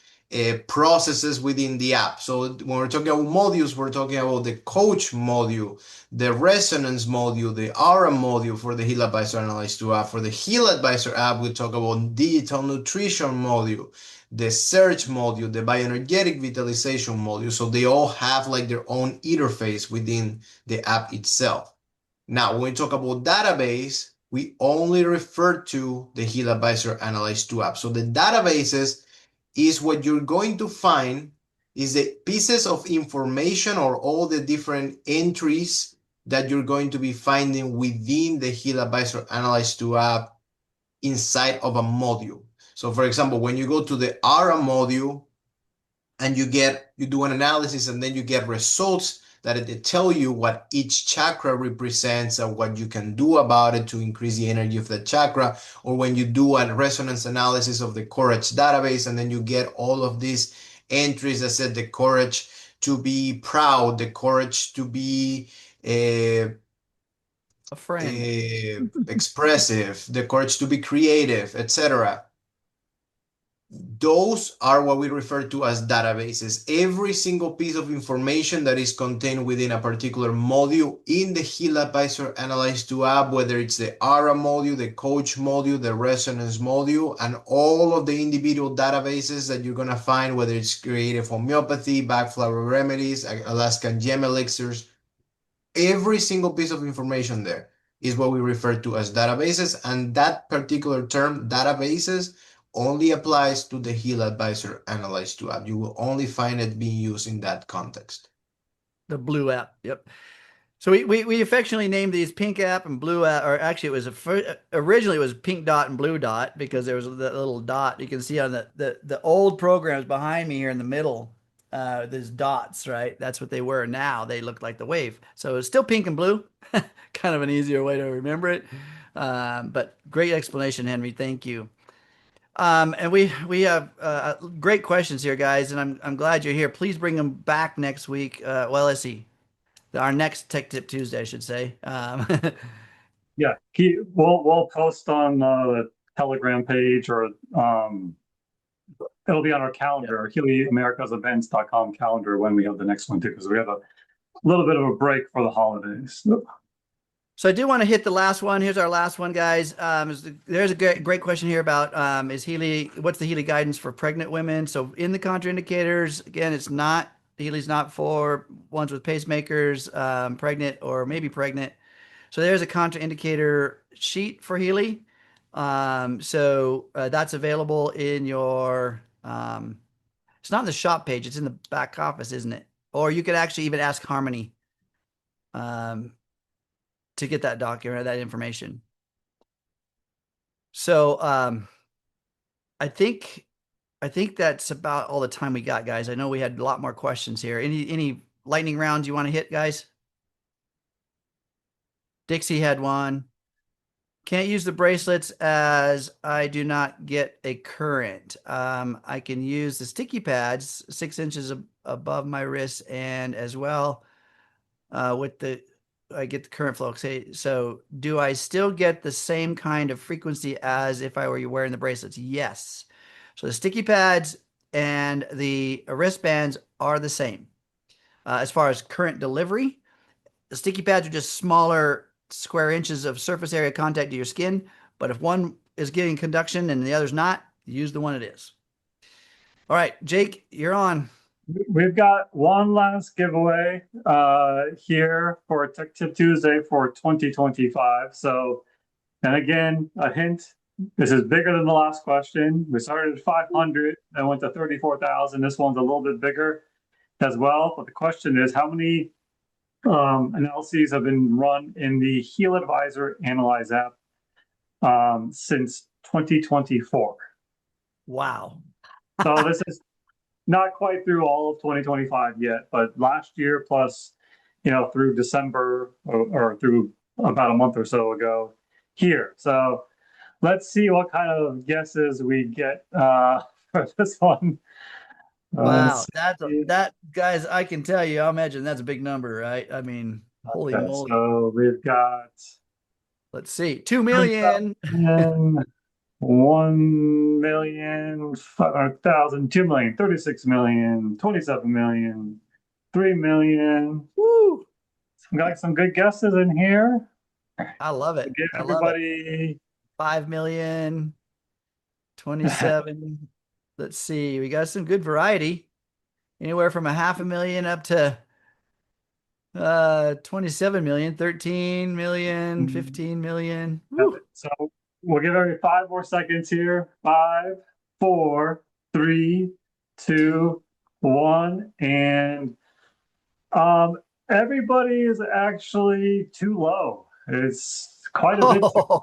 processes within the app. So when we're talking about modules, we're talking about the coach module, the resonance module, the aura module for the Heal Advisor Analyze 2 app. For the Heal Advisor app, we talk about digital nutrition module, the search module, the bioenergetic vitalization module. So they all have like their own interface within the app itself. Now, when we talk about database, we only refer to the Heal Advisor Analyze 2 app. So the databases is what you're going to find is the pieces of information or all the different entries that you're going to be finding within the Heal Advisor Analyze 2 app inside of a module. So for example, when you go to the ARA module and you do an analysis and then you get results that they tell you what each chakra represents and what you can do about it to increase the energy of the chakra. Or when you do a resonance analysis of the courage database, and then you get all of these entries that said the courage to be proud, the courage to be A friend. expressive, the courage to be creative, etc. Those are what we refer to as databases. Every single piece of information that is contained within a particular module in the Heal Advisor Analyze 2 app, whether it's the ARA module, the coach module, the resonance module, and all of the individual databases that you're going to find, whether it's creative homeopathy, backflower remedies, Alaskan gem elixirs, every single piece of information there is what we refer to as databases. And that particular term, databases, only applies to the Heal Advisor Analyze 2 app. You will only find it being used in that context. The blue app. Yep. So we affectionately named these pink app and blue app, or actually it was originally it was pink dot and blue dot because there was that little dot you can see on the old programs behind me here in the middle. There's dots, right? That's what they were. Now they look like the wave. So it's still pink and blue. Kind of an easier way to remember it. But great explanation, Henry. Thank you. And we have great questions here, guys, and I'm glad you're here. Please bring them back next week. Well, let's see. Our next Tech Tip Tuesday, I should say. Yeah, we'll post on the Telegram page or it'll be on our calendar, HealyAmericasEvents.com calendar when we have the next one too, because we have a little bit of a break for the holidays. So I do want to hit the last one. Here's our last one, guys. There's a great question here about is Healy, what's the Healy guidance for pregnant women? So in the contraindicators, again, it's not Healy's not for ones with pacemakers, pregnant or maybe pregnant. So there's a contraindicator sheet for Healy. That's available in your it's not in the shop page, it's in the back office, isn't it? Or you could actually even ask Harmony um, to get that document or that information. So I think I think that's about all the time we got, guys. I know we had a lot more questions here. Any lightning rounds you want to hit, guys? Dixie had one. Can't use the bracelets as I do not get a current. I can use the sticky pads 6 inches above my wrist and as well with the I get the current flow. Okay, so do I still get the same kind of frequency as if I were wearing the bracelets? Yes. So the sticky pads and the wristbands are the same. As far as current delivery, the sticky pads are just smaller square inches of surface area contact to your skin. But if one is giving conduction and the other's not, use the one it is. All right, Jake, you're on. We've got one last giveaway here for Tech Tip Tuesday for 2025. So, and again, a hint, this is bigger than the last question. We started at 500 and went to 34,000. This one's a little bit bigger as well. But the question is, how many analyses have been run in the Heal Advisor Analyze app since 2024? Wow. So this is not quite through all of 2025 yet, but last year plus, through December or through about a month or so ago here. So let's see what kind of guesses we get for this one. Wow, that guys, I can tell you, I imagine that's a big number, right? I mean, holy Okay, moly. so we've got Let's see. 2 million. 1,500,000, 2,000,000, 36,000,000, 27,000,000, 3,000,000. Woo! We got some good guesses in here. I love it. Give I love it. everybody 5 million, 27. Let's see. We got some good variety. Anywhere from a half a million up to 27 million, 13 million, 15 million. Woo. So we'll give everybody 5 more seconds here. 5, 4, 3, 2, 1, and everybody is actually too low. It's quite a bit. Oh,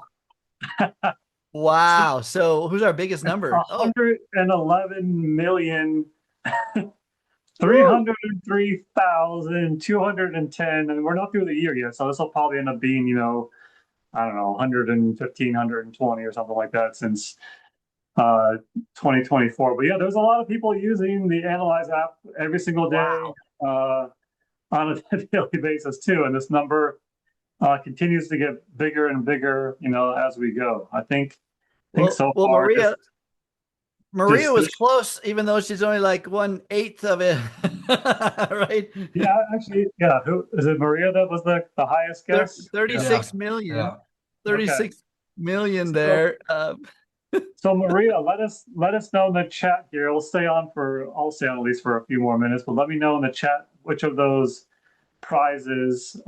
wow. So who's our biggest number? Oh, 111 million. woo. 303,210, and we're not through the year yet, so this will probably end up being, I don't know, 115, 120 or something like that since 2024. But yeah, there's a lot of people using the Analyze app every single day Wow. on a daily basis too, and this number continues to get bigger and bigger, as we go. I think so Well, far, Maria just was close, even though she's only like 1/8 of it, right? yeah, actually, yeah. Who is it? Maria that was the highest guess. 36 Yeah. million. Yeah. 36 million So, there. so Maria, let us know in the chat here. I'll stay on at least for a few more minutes, but let me know in the chat which of those prizes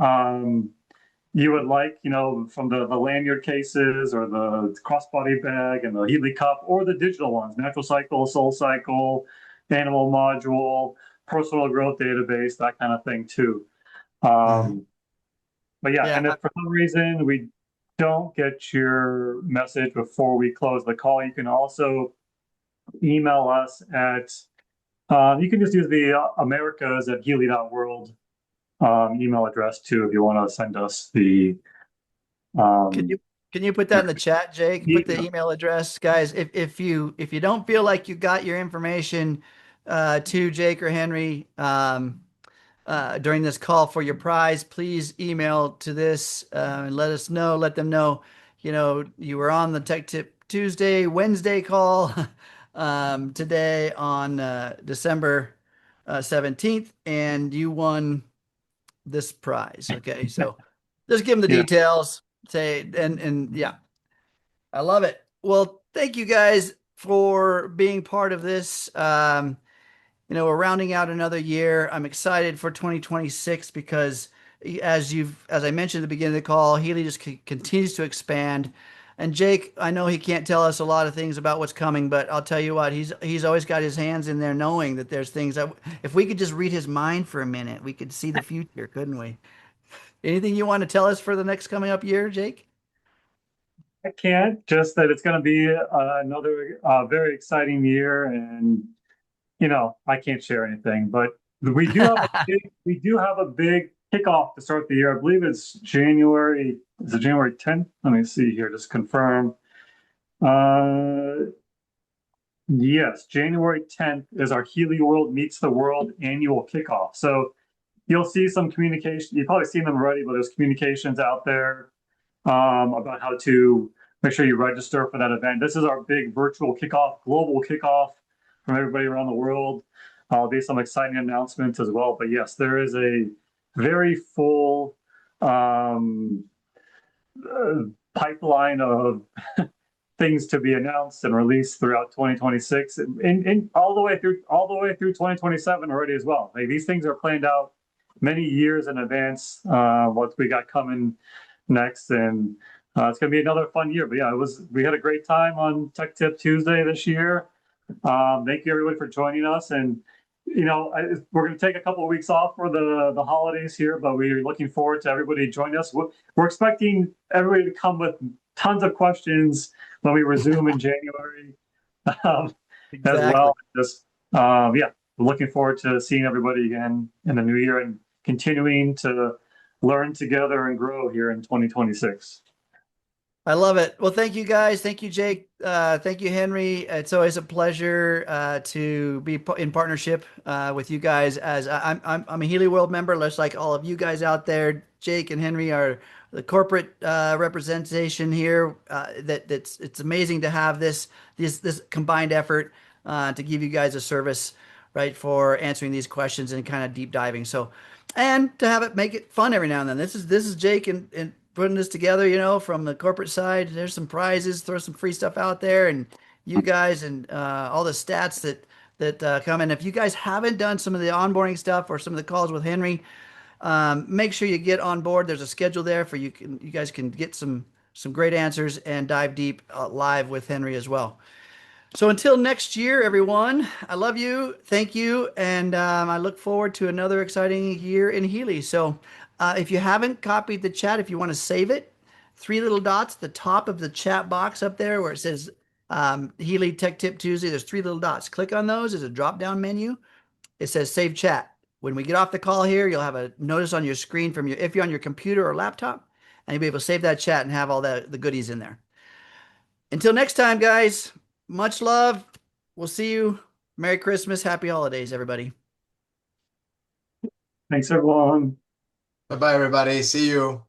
you would like, from the lanyard cases or the crossbody bag and the Healy cup or the digital ones, Natural Cycle, Soul Cycle, Animal Module, Personal Growth Database, that kind of thing too. But yeah, Yeah. and if for some reason we don't get your message before we close the call, you can also email us at, you can just use the Americas at Healy.world email address too if you want to send us the Can um, you put that in the chat, Jake? Put the email. email address, guys. If you don't feel like you got your information to Jake or Henry during this call for your prize, please email to this and let us know. Let them know, you were on the Tech Tip Tuesday, Wednesday call today on December 17th, and you won this prize. Okay, so Just give them the Yeah. details. Say and yeah, I love it. Well, thank you guys for being part of this. We're rounding out another year. I'm excited for 2026 because as I mentioned at the beginning of the call, Healy just continues to expand. And Jake, I know he can't tell us a lot of things about what's coming, but I'll tell you what, he's always got his hands in there knowing that there's things that if we could just read his mind for a minute, we could see the future, couldn't we? Anything you want to tell us for the next coming up year, Jake? I can't, just that it's going to be another very exciting year, and I can't share anything, but we do have a big kickoff to start the year. I believe it's January. Is it January 10th? Let me see here, just confirm. Yes, January 10th is our Healy World Meets the World annual kickoff. So you'll see some communication. You've probably seen them already, but there's communications out there about how to make sure you register for that event. This is our big virtual kickoff, global kickoff from everybody around the world. There'll be some exciting announcements as well. But yes, there is a very full pipeline of things to be announced and released throughout 2026 and all the way through 2027 already as well. Like, these things are planned out many years in advance, what we got coming next, and it's going to be another fun year. But yeah, we had a great time on Tech Tip Tuesday this year. Thank you everybody for joining us, and we're going to take a couple of weeks off for the holidays here, but we're looking forward to everybody joining us. We're expecting everybody to come with tons of questions when we resume in January as Exactly. well. Just yeah, we're looking forward to seeing everybody again in the new year and continuing to learn together and grow here in 2026. I love it. Well, thank you guys. Thank you, Jake. Thank you, Henry. It's always a pleasure to be in partnership with you guys. As I'm a Healy World member, just like all of you guys out there. Jake and Henry are the corporate representation here. It's amazing to have this combined effort to give you guys a service, right, for answering these questions and kind of deep diving. So, and to have it make it fun every now and then. This is Jake and putting this together, from the corporate side. There's some prizes, throw some free stuff out there, and you guys and all the stats that come in. If you guys haven't done some of the onboarding stuff or some of the calls with Henry, make sure you get on board. There's a schedule there for you. You guys can get some great answers and dive deep live with Henry as well. So until next year, everyone, I love you. Thank you. And I look forward to another exciting year in Healy. So if you haven't copied the chat, if you want to save it, three little dots at the top of the chat box up there where it says Healy Tech Tip Tuesday, there's three little dots. Click on those. There's a drop down menu. It says save chat. When we get off the call here, you'll have a notice on your screen if you're on your computer or laptop, and you'll be able to save that chat and have all the goodies in there. Until next time, guys, much love. We'll see you. Merry Christmas. Happy holidays, everybody. Thanks, everyone. Bye bye, everybody. See you.